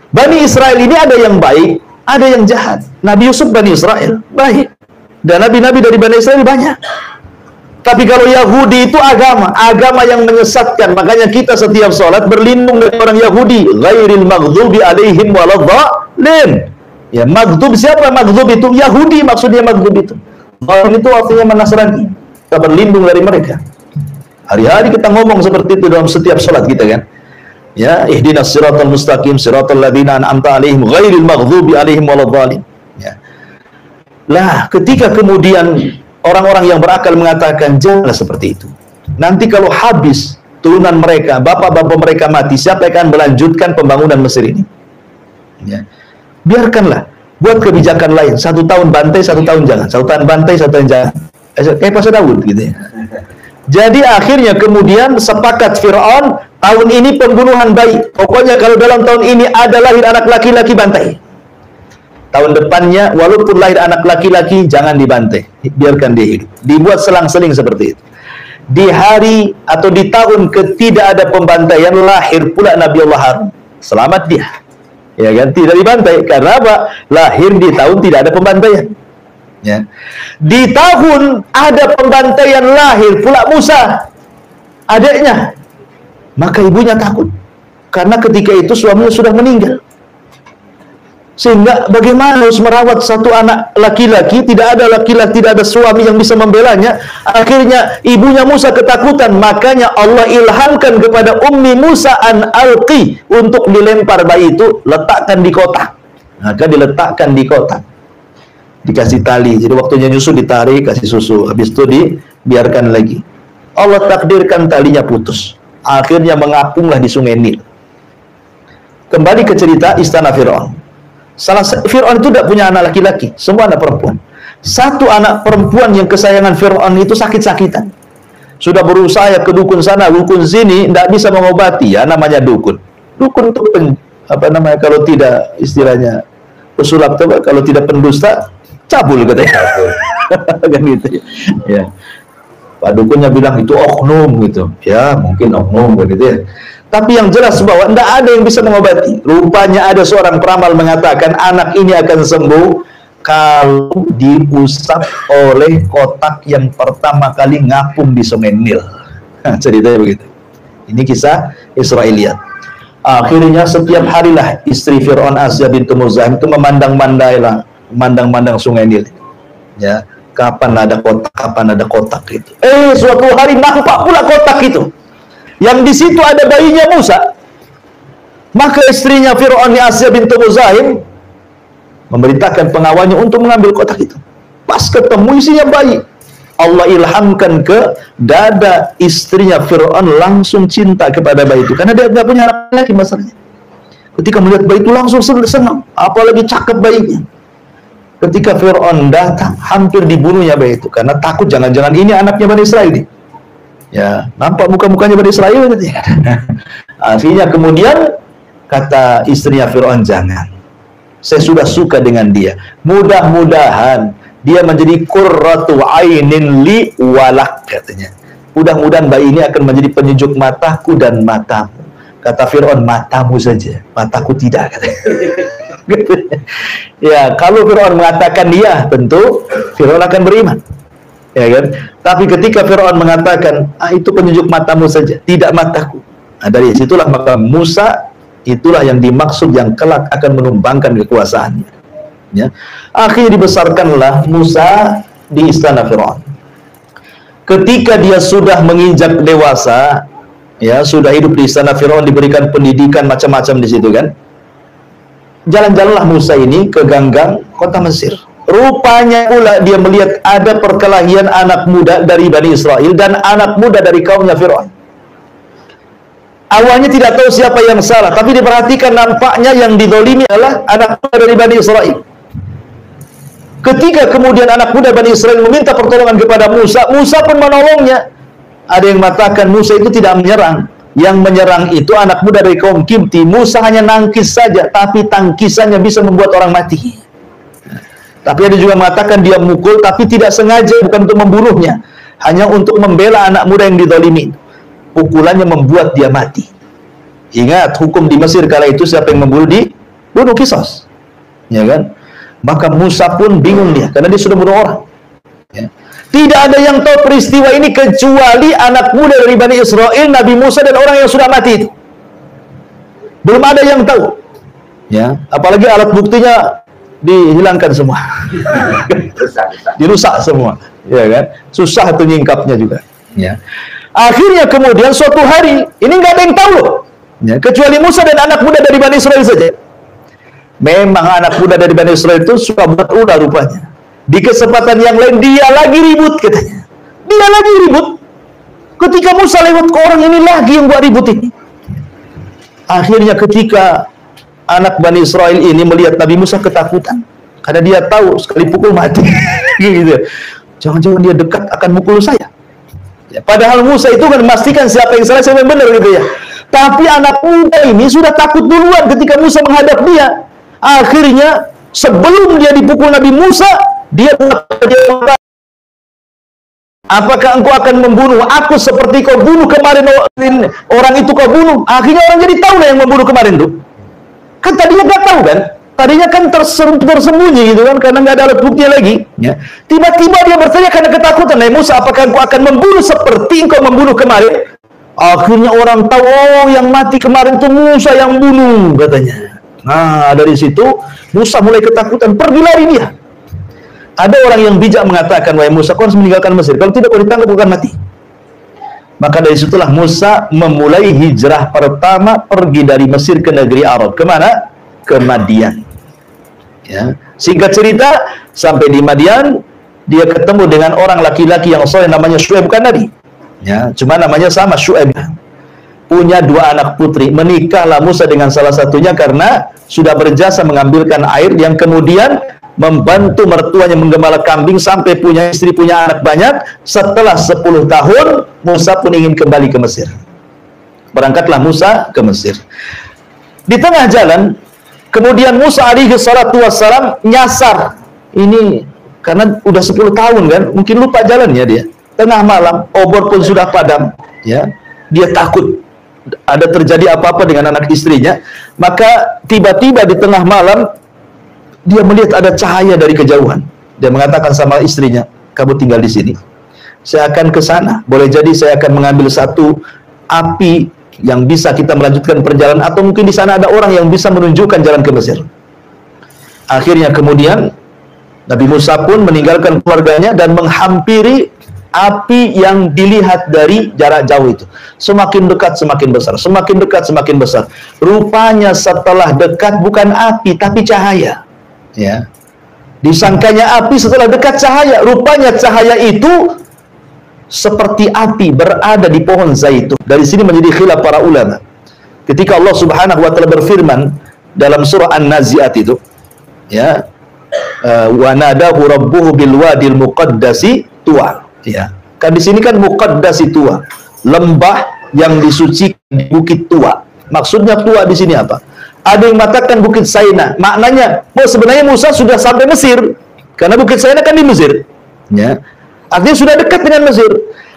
Bani Israel ini ada yang baik, ada yang jahat. Nabi Yusuf Bani Israel baik, dan nabi-nabi dari Bani Israel banyak. Tapi kalau Yahudi itu agama yang menyesatkan. Makanya kita setiap sholat berlindung dari orang Yahudi, ghairil maghdubi alaihim waladhdallin. Ya, maghdub siapa? Maghdub itu Yahudi, maksudnya maghdub itu. Dhalim itu artinya Nasrani. Kita berlindung dari mereka. Hari-hari kita ngomong seperti itu dalam setiap sholat kita kan. Ya, ihdinas siratal mustaqim siratal ladzina an'amta 'alaihim ghairil maghdubi 'alaihim waladhdallin. Ya. Lah, ketika kemudian orang-orang yang berakal mengatakan janganlah seperti itu. Nanti kalau habis turunan mereka, bapak-bapak mereka mati, siapa yang akan melanjutkan pembangunan Mesir ini? Ya. Biarkanlah, buat kebijakan lain. 1 tahun bantai, 1 tahun jangan. 1 tahun bantai, 1 tahun jangan. Kayak Pasal Daud gitu ya. Jadi akhirnya kemudian sepakat Fir'aun, tahun ini pembunuhan bayi. Pokoknya kalau dalam tahun ini ada lahir anak laki-laki, bantai. Tahun depannya walaupun lahir anak laki-laki, jangan dibantai, biarkan dia hidup. Dibuat selang-seling seperti itu. Di hari atau di tahun ketidak ada pembantaian, lahir pula Nabi Allah Harun. Selamat dia, ya kan, tidak dibantai. Karena apa? Lahir di tahun tidak ada pembantaian. Ya. Di tahun ada pembantaian, lahir pula Musa, adiknya. Maka ibunya takut, karena ketika itu suaminya sudah meninggal. Sehingga bagaimana harus merawat satu anak laki-laki, tidak ada laki-laki, tidak ada suami yang bisa membelanya. Akhirnya ibunya Musa ketakutan, makanya Allah ilhamkan kepada Ummi Musa an alqi, untuk dilempar bayi itu, letakkan di kotak. Maka diletakkan di kotak, dikasih tali, jadi waktunya nyusu ditarik, kasih susu, habis itu dibiarkan lagi. Allah takdirkan talinya putus, akhirnya mengapunglah di sungai Nil. Kembali ke cerita istana Fir'aun. Fir'aun itu tidak punya anak laki-laki, semua anak perempuan. Satu anak perempuan yang kesayangan Fir'aun itu sakit-sakitan. Sudah berusaha ke dukun sana, dukun sini, tidak bisa mengobati. Ya, namanya dukun. Dukun itu kalau tidak istilahnya pesulap, kalau tidak pendusta, cabul katanya. Kan gitu ya. Pak dukunnya bilang itu oknum gitu. Ya, mungkin oknum gitu ya. Tapi yang jelas bahwa tidak ada yang bisa mengobati. Rupanya ada seorang peramal mengatakan anak ini akan sembuh kalau diusap oleh kotak yang pertama kali ngapung di sungai Nil. Ceritanya begitu. Ini kisah Israiliyat. Akhirnya setiap harilah istri Fir'aun Asya bintu Muzahim itu memandang-mandang sungai Nil. Ya, kapan ada kotak itu. Suatu hari nampak pula kotak itu, yang di situ ada bayinya Musa. Maka istrinya Fir'aun Asya bintu Muzahim memerintahkan pengawalnya untuk mengambil kotak itu. Pas ketemu isinya bayi, Allah ilhamkan ke dada istrinya Fir'aun langsung cinta kepada bayi itu, karena dia nggak punya anak lagi masalahnya. Ketika melihat bayi itu langsung senang, apalagi cakep bayinya. Ketika Fir'aun datang, hampir dibunuhnya bayi itu, karena takut jangan-jangan ini anaknya Bani Israel ini. Ya, nampak muka-mukanya Bani Israel gitu ya. Akhirnya kemudian kata istrinya Fir'aun, jangan, saya sudah suka dengan dia, mudah-mudahan dia menjadi qurratu ainin li walak, katanya. Mudah-mudahan bayi ini akan menjadi penyejuk mataku dan matamu. Kata Fir'aun, matamu saja, mataku tidak, katanya. Ya, kalau Fir'aun mengatakan dia, tentu Fir'aun akan beriman, ya kan? Tapi ketika Fir'aun mengatakan, itu penyejuk matamu saja, tidak mataku, nah, dari situlah maka Musa itulah yang dimaksud yang kelak akan menumbangkan kekuasaannya. Ya. Akhirnya dibesarkanlah Musa di istana Fir'aun. Ketika dia sudah menginjak dewasa, ya, sudah hidup di istana Fir'aun, diberikan pendidikan macam-macam di situ kan. Jalan-jalanlah Musa ini ke ganggang kota Mesir. Rupanya pula dia melihat ada perkelahian anak muda dari Bani Israel dan anak muda dari kaumnya Fir'aun. Awalnya tidak tahu siapa yang salah, tapi diperhatikan nampaknya yang dizalimi adalah anak muda dari Bani Israel. Ketika kemudian anak muda Bani Israel meminta pertolongan kepada Musa, Musa pun menolongnya. Ada yang mengatakan Musa itu tidak menyerang. Yang menyerang itu anak muda dari kaum Kipti. Musa hanya nangkis saja, tapi tangkisannya bisa membuat orang mati. Tapi ada juga mengatakan dia mukul, tapi tidak sengaja, bukan untuk membunuhnya, hanya untuk membela anak muda yang dizalimi. Pukulannya membuat dia mati. Ingat, hukum di Mesir kala itu siapa yang membunuh dibunuh kisos, ya kan? Maka Musa pun bingung dia, karena dia sudah bunuh orang. Ya. Tidak ada yang tahu peristiwa ini kecuali anak muda dari Bani Israel, Nabi Musa, dan orang yang sudah mati itu. Belum ada yang tahu. Ya, apalagi alat buktinya dihilangkan semua. Dirusak semua, ya kan? Susah tuh nyingkapnya juga. Ya. Akhirnya kemudian suatu hari, ini nggak ada yang tahu loh. Ya, kecuali Musa dan anak muda dari Bani Israel saja. Memang anak muda dari Bani Israel itu suka buat ulah rupanya. Di kesempatan yang lain dia lagi ribut, katanya. Dia lagi ribut. Ketika Musa lewat ke orang ini lagi yang buat ribut ini. Akhirnya ketika anak Bani Israel ini melihat Nabi Musa ketakutan, karena dia tahu sekali pukul mati. Gitu. Jangan-jangan dia dekat akan mukul saya. Ya, padahal Musa itu kan memastikan siapa yang salah, siapa yang benar gitu ya. Tapi anak muda ini sudah takut duluan ketika Musa menghadap dia. Akhirnya sebelum dia dipukul Nabi Musa, dia berkata, apakah engkau akan membunuh aku seperti kau bunuh kemarin orang itu kau bunuh? Akhirnya orang jadi tahu lah yang membunuh kemarin tuh. Kan tadinya nggak tahu kan? Tadinya kan tersembunyi gitu kan, karena nggak ada alat buktinya lagi. Ya. Tiba-tiba dia bertanya karena ketakutan, Nabi Musa, apakah engkau akan membunuh seperti engkau membunuh kemarin? Akhirnya orang tahu, oh yang mati kemarin itu Musa yang bunuh, katanya. Nah, dari situ Musa mulai ketakutan, pergi lari dia. Ada orang yang bijak mengatakan, wahai Musa, kau harus meninggalkan Mesir, kalau tidak kau ditangkap bukan mati. Maka dari situlah Musa memulai hijrah pertama, pergi dari Mesir ke negeri Arab. Kemana? Ke Madian. Ya. Singkat cerita, sampai di Madian dia ketemu dengan orang laki-laki yang soleh namanya Syuaib, bukan Nabi. Ya, cuma namanya sama, Syuaib. Punya dua anak putri. Menikahlah Musa dengan salah satunya karena sudah berjasa mengambilkan air, yang kemudian membantu mertuanya menggembala kambing sampai punya istri, punya anak banyak. Setelah 10 tahun Musa pun ingin kembali ke Mesir. Berangkatlah Musa ke Mesir. Di tengah jalan kemudian Musa alaihi salatu wassalam nyasar. Ini karena udah 10 tahun kan, mungkin lupa jalannya dia. Tengah malam, obor pun sudah padam, ya. Dia takut ada terjadi apa-apa dengan anak istrinya. Maka tiba-tiba di tengah malam dia melihat ada cahaya dari kejauhan. Dia mengatakan sama istrinya, kamu tinggal di sini, saya akan ke sana. Boleh jadi saya akan mengambil satu api yang bisa kita melanjutkan perjalanan, atau mungkin di sana ada orang yang bisa menunjukkan jalan ke Mesir. Akhirnya kemudian Nabi Musa pun meninggalkan keluarganya dan menghampiri api yang dilihat dari jarak jauh itu. Semakin dekat semakin besar, semakin dekat semakin besar. Rupanya setelah dekat bukan api tapi cahaya. Ya. Disangkanya api setelah dekat cahaya. Rupanya cahaya itu seperti api berada di pohon zaitun. Dari sini menjadi khilaf para ulama. Ketika Allah Subhanahu wa taala berfirman dalam surah An-Nazi'at itu, ya, wa nadahu rabbuhu bil wadil muqaddasi tuwa. Ya. Kan di sini kan muqaddasi tuwa, lembah yang disucikan di bukit Tuwa. Maksudnya Tuwa di sini apa? Ada yang mengatakan Bukit Saina. Maknanya, sebenarnya Musa sudah sampai Mesir. Karena Bukit Saina kan di Mesir. Ya. Artinya sudah dekat dengan Mesir.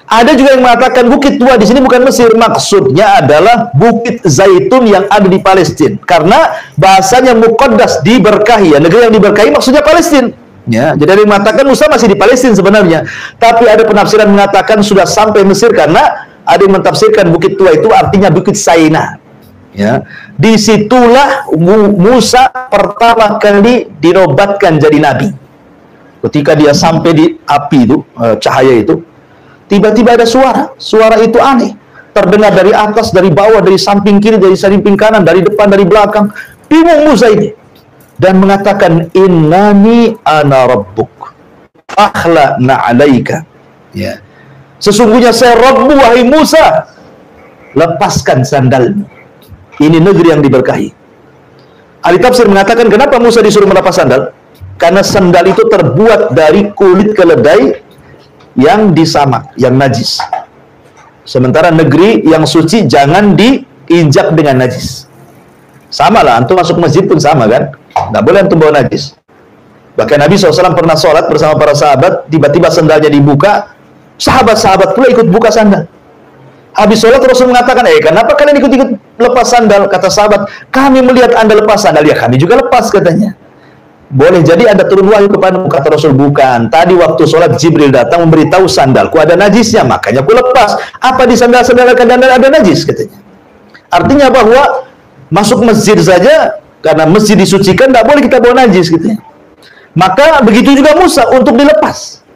Ada juga yang mengatakan Bukit Tuwa di sini bukan Mesir. Maksudnya adalah Bukit Zaitun yang ada di Palestina. Karena bahasanya muqaddas, diberkahi. Ya, negeri yang diberkahi maksudnya Palestina. Ya, jadi ada yang mengatakan Musa masih di Palestina sebenarnya. Tapi ada penafsiran mengatakan sudah sampai Mesir karena ada yang mentafsirkan Bukit Tuwa itu artinya Bukit Saina. Ya, disitulah Musa pertama kali dinobatkan jadi nabi. Ketika dia sampai di api itu, cahaya itu, tiba-tiba ada suara. Suara itu aneh, terdengar dari atas, dari bawah, dari samping kiri, dari samping kanan, dari depan, dari belakang. Bingung Musa ini dan mengatakan, innani ana rabbuk akhla'na 'alaika. Ya, sesungguhnya saya Rabbu, wahai Musa, lepaskan sandalmu. Ini negeri yang diberkahi. Ahli tafsir mengatakan kenapa Musa disuruh melepas sandal? Karena sandal itu terbuat dari kulit keledai yang disamak, yang najis. Sementara negeri yang suci jangan diinjak dengan najis. Sama lah, antum masuk masjid pun sama kan? Nggak boleh antum bawa najis. Bahkan Nabi SAW pernah sholat bersama para sahabat, tiba-tiba sandalnya dibuka, sahabat-sahabat pula ikut buka sandal. Habis sholat Rasul mengatakan, kenapa kalian ikut-ikut lepas sandal? Kata sahabat, kami melihat Anda lepas sandal. Ya kami juga lepas katanya. Boleh jadi ada turun wahyu kepadamu. Kata Rasul, bukan. Tadi waktu sholat Jibril datang memberitahu sandalku ada najisnya, makanya aku lepas. Apa di sandal-sandal ada najis katanya. Artinya bahwa masuk masjid saja, karena masjid disucikan, tidak boleh kita bawa najis katanya. Maka begitu juga Musa untuk dilepas.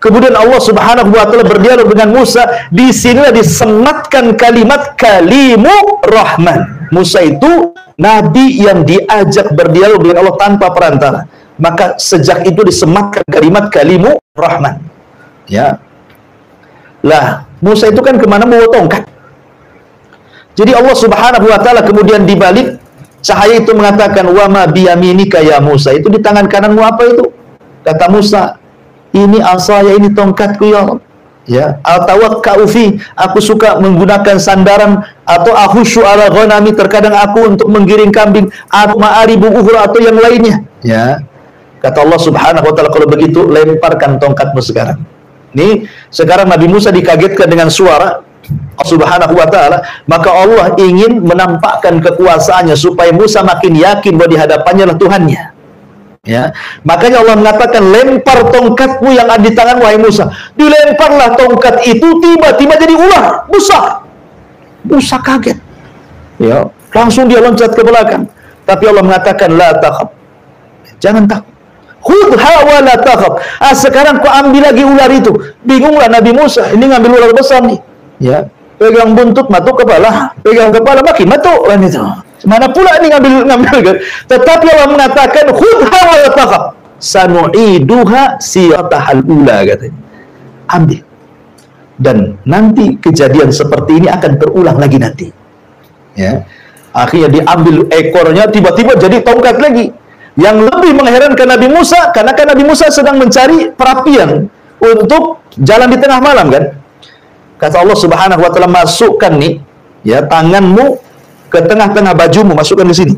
Kemudian Allah Subhanahu wa taala berdialog dengan Musa. Di sinilah disematkan kalimat kalimu Rahman. Musa itu nabi yang diajak berdialog dengan Allah tanpa perantara. Maka sejak itu disematkan kalimat kalimu Rahman. Ya. Lah, Musa itu kan kemana bawa tongkat. Jadi Allah Subhanahu wa taala kemudian dibalik cahaya itu mengatakan, wa ma biyaminika ya Musa. Itu di tangan kananmu apa itu? Kata Musa, ini asaya, ini tongkatku ya Allah. Ya, al-tawakka'u fi, aku suka menggunakan sandaran, atau ahusyu ala ghanami, terkadang aku untuk menggiring kambing, atau ma'aribu ukhra, atau yang lainnya. Ya. Kata Allah Subhanahu wa taala, kalau begitu lemparkan tongkatmu sekarang. Nih, sekarang Nabi Musa dikagetkan dengan suara Allah Subhanahu wa taala, maka Allah ingin menampakkan kekuasaannya supaya Musa makin yakin bahwa di hadapannya lah Tuhannya. Ya, makanya Allah mengatakan, lempar tongkatmu yang ada di tangan wahai Musa. Dilemparlah tongkat itu, tiba-tiba jadi ular besar. Musa kaget. Ya, langsung dia loncat ke belakang. Tapi Allah mengatakan, la takhaf. Jangan takut. Khudha wa la takhaf. Sekarang kau ambil lagi ular itu. Bingunglah Nabi Musa, ini ngambil ular besar nih. Ya, pegang buntut, matuk kepala, pegang kepala makin matuk kan itu. Mana pula ini ngambil. Tetapi Allah mengatakan, khudha wa la takhaf, sanu'iduha siratahal ula, katanya. Ambil. Dan nanti kejadian seperti ini akan terulang lagi nanti. Ya. Akhirnya diambil ekornya, tiba-tiba jadi tongkat lagi. Yang lebih mengherankan Nabi Musa, karena kan Nabi Musa sedang mencari perapian untuk jalan di tengah malam kan. Kata Allah Subhanahu wa taala, masukkan nih ya tanganmu ke tengah-tengah bajumu, masukkan di sini.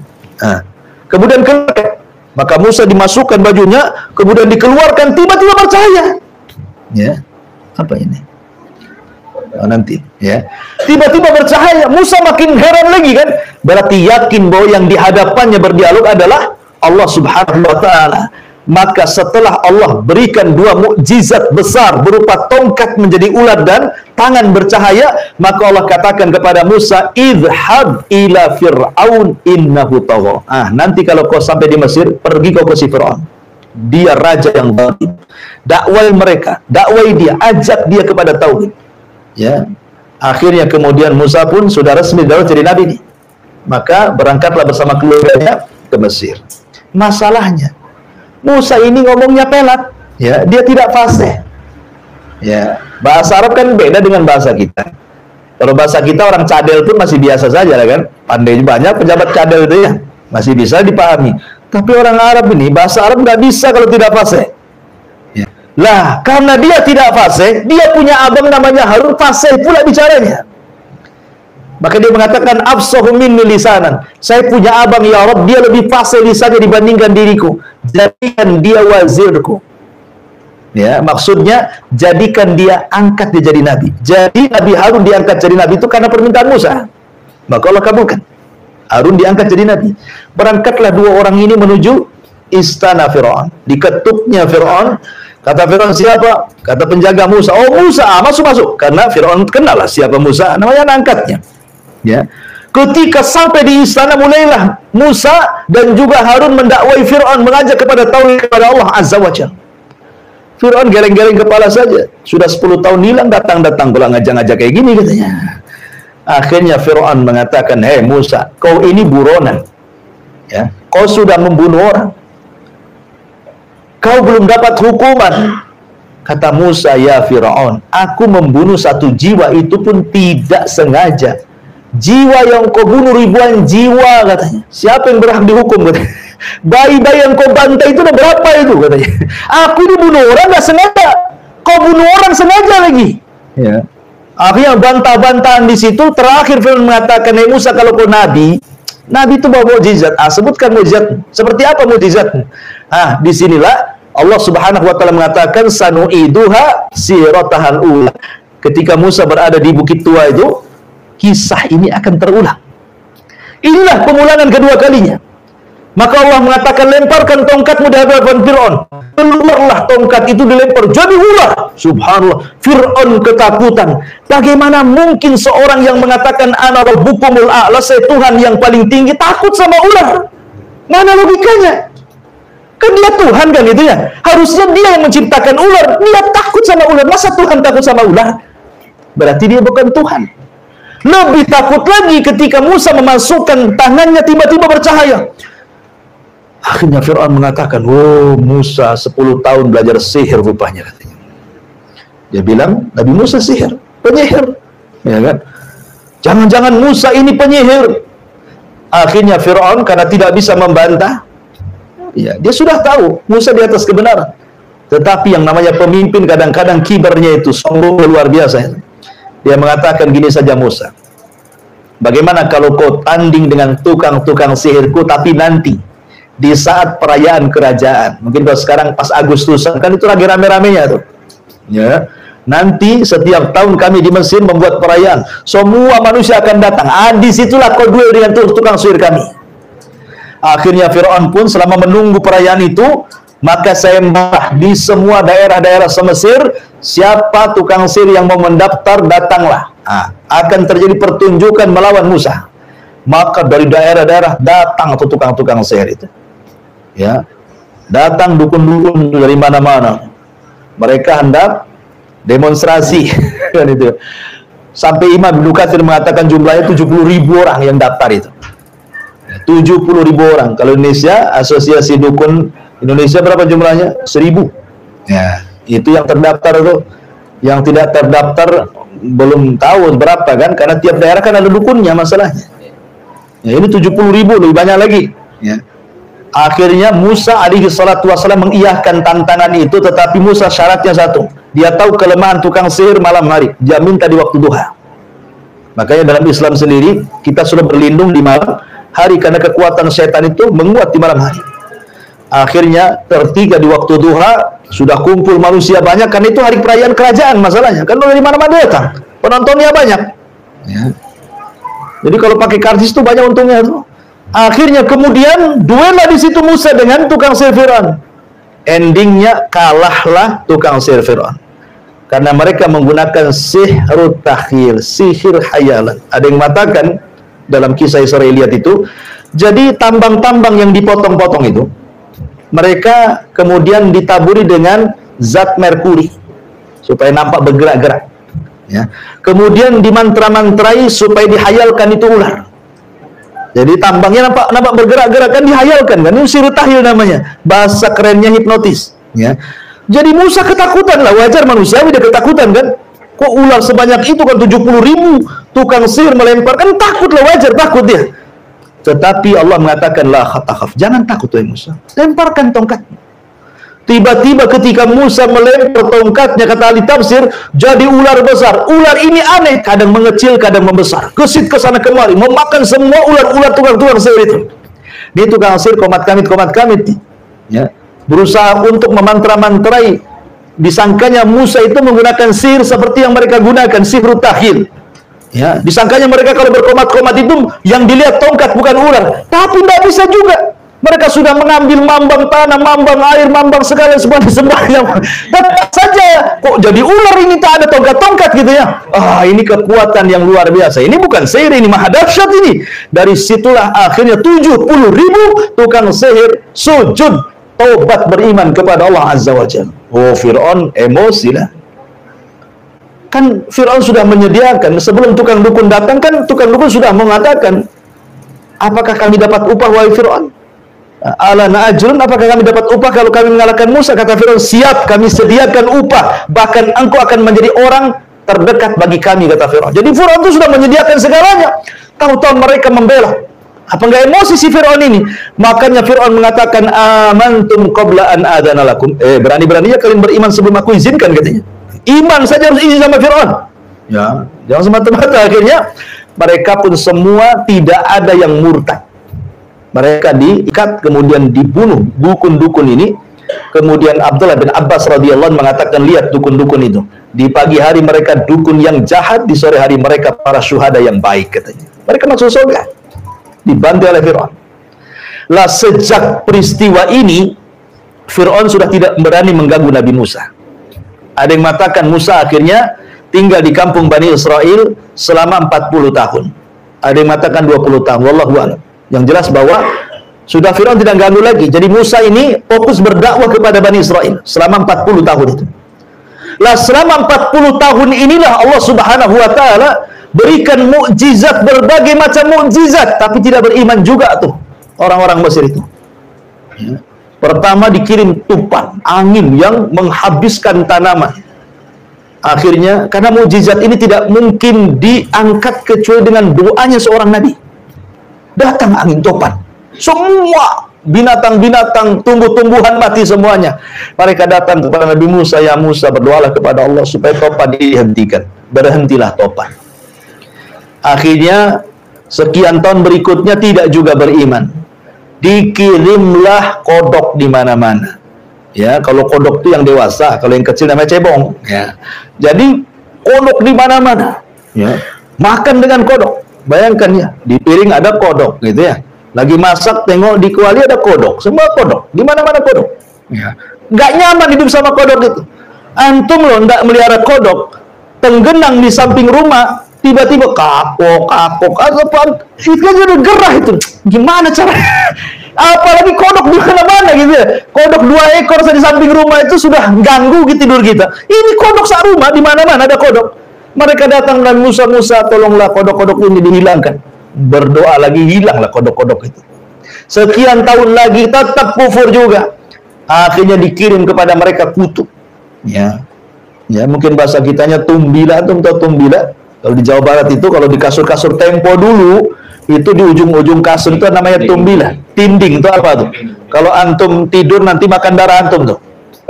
Kemudian keluar. Maka Musa dimasukkan bajunya, kemudian dikeluarkan, tiba-tiba bercahaya. Ya. Apa ini? Nanti ya. Tiba-tiba bercahaya. Musa makin heran lagi kan? Berarti yakin bahwa yang di hadapannya berdialog adalah Allah Subhanahu wa taala. Maka setelah Allah berikan dua mukjizat besar berupa tongkat menjadi ular dan tangan bercahaya, maka Allah katakan kepada Musa, idhhab ila fir'aun innahu tagha. Nanti kalau kau sampai di Mesir, pergi kau ke si Fir'aun. Dia raja yang zalim. Dakwai mereka, dakwai dia, ajak dia kepada tauhid. Ya. Akhirnya kemudian Musa pun sudah resmi jadi nabi nih. Maka berangkatlah bersama keluarganya ke Mesir. Masalahnya, Musa ini ngomongnya pelat, ya, dia tidak fasih. Ya, bahasa Arab kan beda dengan bahasa kita. Kalau bahasa kita orang cadel pun masih biasa saja lah kan. Pandai banyak pejabat cadel itu ya, masih bisa dipahami. Tapi orang Arab ini bahasa Arab nggak bisa kalau tidak fasih. Ya. Lah, karena dia tidak fasih, dia punya abang namanya Harun, fasih pula bicaranya. Maka dia mengatakan afsahu minni lisanan. Saya punya abang ya Rabb, dia lebih fasih lisannya dibandingkan diriku. Jadikan dia wazirku. Ya, maksudnya jadikan dia, angkat dia jadi nabi. Jadi Nabi Harun diangkat jadi nabi itu karena permintaan Musa. Maka Allah kabulkan. Harun diangkat jadi nabi. Berangkatlah dua orang ini menuju istana Firaun. Diketuknya Firaun. Kata Firaun, siapa? Kata penjaga Musa. Oh Musa, masuk-masuk. Karena Firaun kenal lah siapa Musa. Namanya angkatnya. Ya. Ketika sampai di istana, mulailah Musa dan juga Harun mendakwai Firaun, mengajak kepada tauhid kepada Allah Azza wa Jalla. Firaun geleng-geleng kepala saja. Sudah 10 tahun hilang, datang-datang pula ngajak-ngajak kayak gini katanya. Akhirnya Firaun mengatakan, "Hei Musa, kau ini buronan. Ya, kau sudah membunuh orang. Kau belum dapat hukuman." Kata Musa, "Ya Firaun, aku membunuh satu jiwa itu pun tidak sengaja. Jiwa yang kau bunuh ribuan jiwa," katanya. Siapa yang berhak dihukum katanya? Bayi-bayi yang kau bantai itu udah berapa itu katanya. Aku ini bunuh orang nggak sengaja. Kau bunuh orang sengaja lagi. Ya. Akhirnya bantah-bantahan di situ. Terakhir Firaun mengatakan, "Hei Musa, kalau kau nabi, nabi itu bawa mukjizat. Sebutkan mukjizat. Seperti apa mukjizatmu?" Disinilah Allah Subhanahu wa taala mengatakan, "Sanu'iduha siratahal ula." Ketika Musa berada di Bukit Tua itu, kisah ini akan terulang. Inilah pemulangan kedua kalinya. Maka Allah mengatakan, "Lemparkan tongkatmu di hadapan Fir'aun." Keluarlah tongkat itu, dilempar jadi ular. Subhanallah, Fir'aun ketakutan. Bagaimana mungkin seorang yang mengatakan ana rabbukumul a'la, saya Tuhan yang paling tinggi, takut sama ular? Mana logikanya? Kan dia Tuhan kan itu ya. Harusnya dia yang menciptakan ular. Dia takut sama ular. Masa Tuhan takut sama ular? Berarti dia bukan Tuhan. Lebih takut lagi ketika Musa memasukkan tangannya, tiba-tiba bercahaya. Akhirnya Fir'aun mengatakan, "Oh Musa 10 tahun belajar sihir rupanya," katanya. Dia bilang, Nabi Musa sihir, penyihir, ya kan? Jangan-jangan Musa ini penyihir. Akhirnya Fir'aun karena tidak bisa membantah, ya, dia sudah tahu Musa di atas kebenaran. Tetapi yang namanya pemimpin kadang-kadang kibarnya itu sombong luar biasa. Dia mengatakan gini saja, Musa, bagaimana kalau kau tanding dengan tukang-tukang sihirku, tapi nanti di saat perayaan kerajaan, mungkin kalau sekarang pas Agustusan, kan itu lagi rame-ramenya tuh, ya. Nanti setiap tahun kami di Mesir membuat perayaan, semua manusia akan datang. Disitulah kau duel dengan tukang sihir kami. Akhirnya Fir'aun pun selama menunggu perayaan itu, maka saya marah di semua daerah-daerah se-Mesir, siapa tukang sihir yang mau mendaftar, datanglah. Akan terjadi pertunjukan melawan Musa. Maka dari daerah-daerah datang tuh tukang-tukang sihir itu. Ya, datang dukun-dukun dari mana-mana. Mereka hendak demonstrasi kan itu. Sampai Imam Ibnu Katsir mengatakan jumlahnya 70.000 orang yang daftar itu. 70.000 orang. Kalau Indonesia, Asosiasi Dukun Indonesia berapa jumlahnya? 1.000. Ya, itu yang terdaftar itu. Yang tidak terdaftar belum tahu berapa kan, karena tiap daerah kan ada dukunnya masalahnya. Ya, ini 70.000, lebih banyak lagi. Ya. Akhirnya Musa alaihi salatu wassalam mengiyahkan tantangan itu, tetapi Musa syaratnya satu. Dia tahu kelemahan tukang sihir malam hari. Dia minta di waktu duha. Makanya dalam Islam sendiri, kita sudah berlindung di malam hari, karena kekuatan setan itu menguat di malam hari. Akhirnya tertiga di waktu duha, sudah kumpul manusia banyak, karena itu hari perayaan kerajaan masalahnya. Kan dari mana-mana datang. Penontonnya banyak. Ya. Jadi kalau pakai karcis itu banyak untungnya tuh. Akhirnya kemudian duellah di situ Musa dengan tukang sihir Fir'aun. Endingnya kalahlah tukang sihir Fir'aun. Karena mereka menggunakan sihrut takhil, sihir hayalan. Ada yang mengatakan dalam kisah Israiliyat itu, jadi tambang-tambang yang dipotong-potong itu, mereka kemudian ditaburi dengan zat merkuri supaya nampak bergerak-gerak. Ya. Kemudian dimantra-mantrai supaya dihayalkan itu ular. Jadi tambangnya nampak bergerak-gerak, kan dihayalkan kan. Ini sihir tahyul namanya. Bahasa kerennya hipnotis, ya. Jadi Musa ketakutan lah, wajar manusia dia ketakutan kan. Kok ular sebanyak itu kan 70.000 tukang sihir melempar, kan takut lah, wajar takut dia. Tetapi Allah mengatakan la khatakaf, jangan takut wahai Musa, lemparkan tongkatmu. Tiba-tiba ketika Musa melempar tongkatnya, kata ahli tafsir, jadi ular besar. Ular ini aneh, kadang mengecil, kadang membesar. Gesit ke sana kemari, memakan semua ular-ular tukang sihir itu. Dia tukang sihir komat kamit, ya. Berusaha untuk memantra-mantrai. Disangkanya Musa itu menggunakan sihir seperti yang mereka gunakan, sihir tahyil. Ya, disangkanya mereka kalau berkomat-komat itu yang dilihat tongkat bukan ular. Tapi tidak bisa juga. Mereka sudah mengambil mambang tanah, mambang air, mambang segala semuanya. Tetap saja kok jadi ular ini, tak ada tongkat-tongkat gitu ya. Ini kekuatan yang luar biasa. Ini bukan sihir, ini maha dahsyat ini. Dari situlah akhirnya 70.000 tukang sihir sujud taubat beriman kepada Allah Azza wa Jalla. Fir'aun emosi lah. Kan Fir'aun sudah menyediakan sebelum tukang dukun datang, kan tukang dukun sudah mengatakan, apakah kami dapat upah wahai Fir'aun? Ala na'ajrun, apakah kami dapat upah kalau kami mengalahkan Musa? Kata Fir'aun, siap, kami sediakan upah, bahkan engkau akan menjadi orang terdekat bagi kami, kata Fir'aun. Jadi Fir'aun itu sudah menyediakan segalanya. Tahu-tahu mereka membela. Apa enggak emosi si Fir'aun ini? Makanya Fir'aun mengatakan, amantum qabla an adana lakum. Berani-beraninya kalian beriman sebelum aku izinkan, katanya. Iman saja harus izin sama Fir'aun. Ya, jangan semata-mata. Akhirnya mereka pun semua tidak ada yang murtad. Mereka diikat, kemudian dibunuh dukun-dukun ini. Kemudian Abdullah bin Abbas radhiyallahu anhu mengatakan, lihat dukun-dukun itu. Di pagi hari mereka dukun yang jahat, di sore hari mereka para syuhada yang baik, katanya. Mereka masuk surga, dibantu oleh Fir'aun. Lah sejak peristiwa ini, Fir'aun sudah tidak berani mengganggu Nabi Musa. Ada yang mengatakan Musa akhirnya tinggal di kampung Bani Israel selama 40 tahun. Ada yang mengatakan 20 tahun. Wallahu a'lam. Yang jelas bahwa sudah Fir'aun tidak ganggu lagi. Jadi Musa ini fokus berdakwah kepada Bani Israel selama 40 tahun itu. Lah selama 40 tahun inilah Allah Subhanahu wa taala berikan mukjizat, berbagai macam mukjizat, tapi tidak beriman juga tuh orang-orang Mesir itu. Ya. Pertama dikirim tufan, angin yang menghabiskan tanaman. Akhirnya karena mukjizat ini tidak mungkin diangkat kecuali dengan doanya seorang nabi. Datang angin topan, semua binatang-binatang, tumbuh-tumbuhan mati semuanya. Mereka datang kepada Nabi Musa, ya Musa, berdoalah kepada Allah supaya topan dihentikan. Berhentilah topan. Akhirnya sekian tahun berikutnya tidak juga beriman. Dikirimlah kodok di mana-mana. Ya, kalau kodok itu yang dewasa, kalau yang kecil namanya cebong. Ya. Jadi kodok di mana-mana. Ya. Makan dengan kodok. Bayangkan ya, di piring ada kodok gitu ya. Lagi masak tengok di kuali ada kodok, semua kodok, di mana-mana kodok. Ya. Gak nyaman hidup sama kodok itu. Antum loh ndak melihara kodok, tenggenang di samping rumah, tiba-tiba kapok, itu kan udah gerah itu. Gimana caranya? Apalagi kodok di mana-mana gitu ya. Kodok 2 ekor di samping rumah itu sudah ganggu gitu tidur kita. Ini kodok sak rumah, di mana-mana ada kodok. Mereka datang dan Musa, tolonglah kodok-kodok ini dihilangkan. Berdoa lagi, hilanglah kodok-kodok itu. Sekian tahun lagi tetap kufur juga. Akhirnya dikirim kepada mereka kutub. Ya, mungkin bahasa kitanya tumbila, antum tahu tumbila? Kalau di Jawa Barat itu, kalau di kasur-kasur Tempo dulu, itu di ujung-ujung kasur itu namanya tumbila. Tinding itu apa tuh? Kalau antum tidur nanti makan darah antum tuh.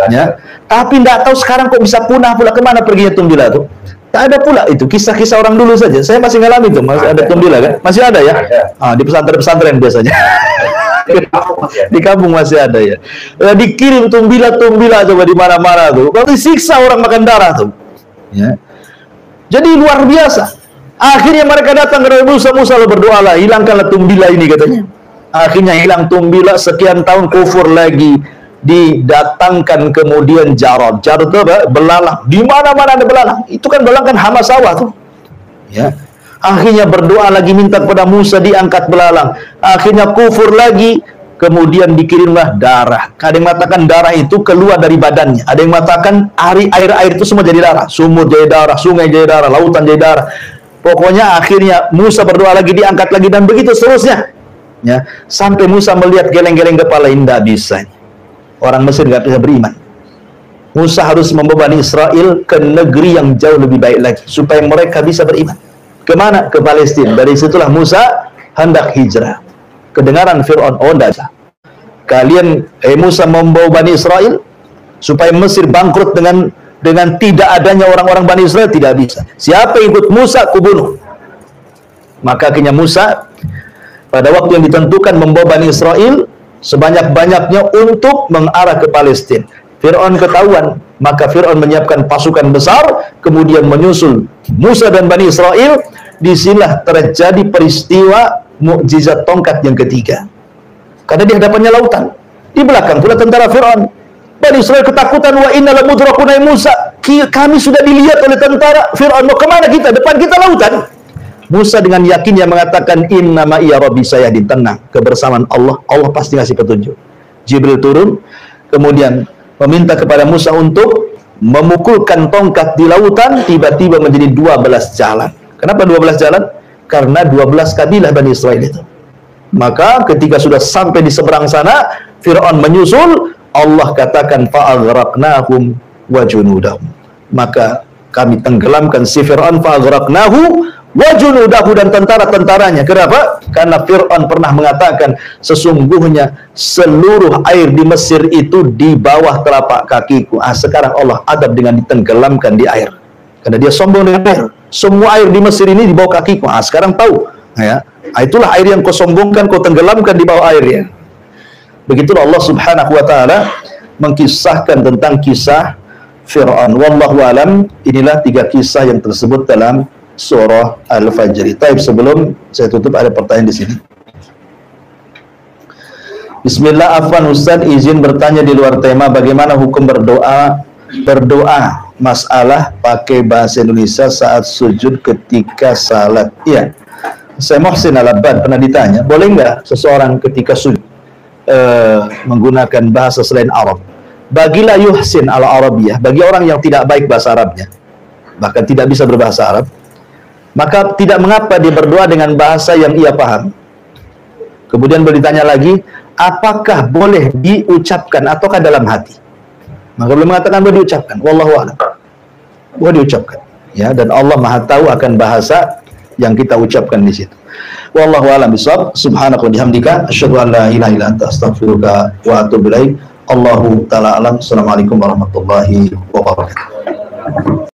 Ya. Tapi tidak tahu sekarang kok bisa punah pula, kemana perginya tumbila tuh? Tak ada pula itu, kisah-kisah orang dulu saja. Saya masih ngalami itu, masih ada tumbila kan? Masih ada ya? Di pesantren-pesantren biasanya. Di kampung masih ada ya. Dikirim tumbila coba di mana-mana tuh. Kalau disiksa orang makan darah tuh. Ya. Jadi luar biasa. Akhirnya mereka datang ke Musa berdoalah, hilangkanlah tumbila ini katanya. Akhirnya hilang tumbila, sekian tahun kufur lagi. Didatangkan kemudian Jarod itu apa? Belalang. Di mana-mana ada belalang. Itu kan belalang kan hama sawah tuh. Ya. Akhirnya berdoa lagi, minta kepada Musa, diangkat belalang. Akhirnya kufur lagi, kemudian dikirimlah darah. Ada yang mengatakan darah itu keluar dari badannya. Ada yang mengatakan air itu semua jadi darah. Sumur jadi darah, sungai jadi darah, lautan jadi darah. Pokoknya akhirnya Musa berdoa lagi, diangkat lagi, dan begitu seterusnya. Ya, sampai Musa melihat geleng-geleng kepala, tidak bisa. Orang Mesir nggak bisa beriman. Musa harus membawa Bani Israel ke negeri yang jauh lebih baik lagi supaya mereka bisa beriman. Kemana? Ke Palestina. Dari situlah Musa hendak hijrah. Kedengaran Fir'aun, oh tidak. Kalian, Musa membawa Bani Israel supaya Mesir bangkrut dengan tidak adanya orang-orang Bani Israel, tidak bisa. Siapa yang ikut Musa, kubunuh. Maka akhirnya Musa pada waktu yang ditentukan membawa Bani Israel sebanyak-banyaknya untuk mengarah ke Palestina. Fir'aun ketahuan, maka Fir'aun menyiapkan pasukan besar, kemudian menyusul Musa dan Bani Israel. Disinilah terjadi peristiwa mukjizat tongkat yang ketiga. Karena di hadapannya lautan, di belakang pula tentara Fir'aun. Bani Israel ketakutan, wa inna lamudrakuna Musa, kami sudah dilihat oleh tentara Fir'aun, mau kemana kita? Depan kita lautan. Musa dengan yakinnya mengatakan, inna ma'iya rabbi sayahdin, tenang, kebersamaan Allah, Allah pasti ngasih petunjuk. Jibril turun, kemudian meminta kepada Musa untuk memukulkan tongkat di lautan, tiba-tiba menjadi 12 jalan. Kenapa 12 jalan? Karena 12 kabilah Bani Israel itu. Maka ketika sudah sampai di seberang sana, Fir'aun menyusul, Allah katakan, fa'aghraqnahum wa junudahum. Maka kami tenggelamkan si Fir'aun, fa'aghraqnahu wa junudahu, dan tentara-tentaranya. Kenapa? Karena Fir'aun pernah mengatakan, sesungguhnya seluruh air di Mesir itu di bawah telapak kakiku. Sekarang Allah adab dengan ditenggelamkan di air. Karena dia sombong dengan air. Semua air di Mesir ini di bawah kakiku. Sekarang tahu. Ya. Itulah air yang kau sombongkan, kau tenggelamkan di bawah airnya. Begitulah Allah Subhanahu wa Ta'ala mengkisahkan tentang kisah Fir'aun. Wallahu alam. Inilah 3 kisah yang tersebut dalam surah Al-Fajr. Taib, sebelum saya tutup ada pertanyaan di sini. Bismillah, afwan Ustaz, izin bertanya di luar tema, bagaimana hukum berdoa masalah pakai bahasa Indonesia saat sujud ketika salat? Iya. Saya Muhsin Al-Abbad pernah ditanya, boleh nggak seseorang ketika sujud menggunakan bahasa selain Arab? Bagilah yuhsin al-Arabiyah, bagi orang yang tidak baik bahasa Arabnya, bahkan tidak bisa berbahasa Arab, maka tidak mengapa dia berdoa dengan bahasa yang ia paham. Kemudian bertanya lagi, apakah boleh diucapkan ataukah dalam hati? Maka boleh mengatakan boleh diucapkan. Wallahu a'lam. Boleh diucapkan. Ya, dan Allah Maha tahu akan bahasa yang kita ucapkan di situ. Wallahu a'lam bishawab. Subhanaka wa bihamdika asyhadu an la ilaha illa anta astaghfiruka wa atubu ilaik. Allahu ta'ala alam. Assalamualaikum warahmatullahi wabarakatuh.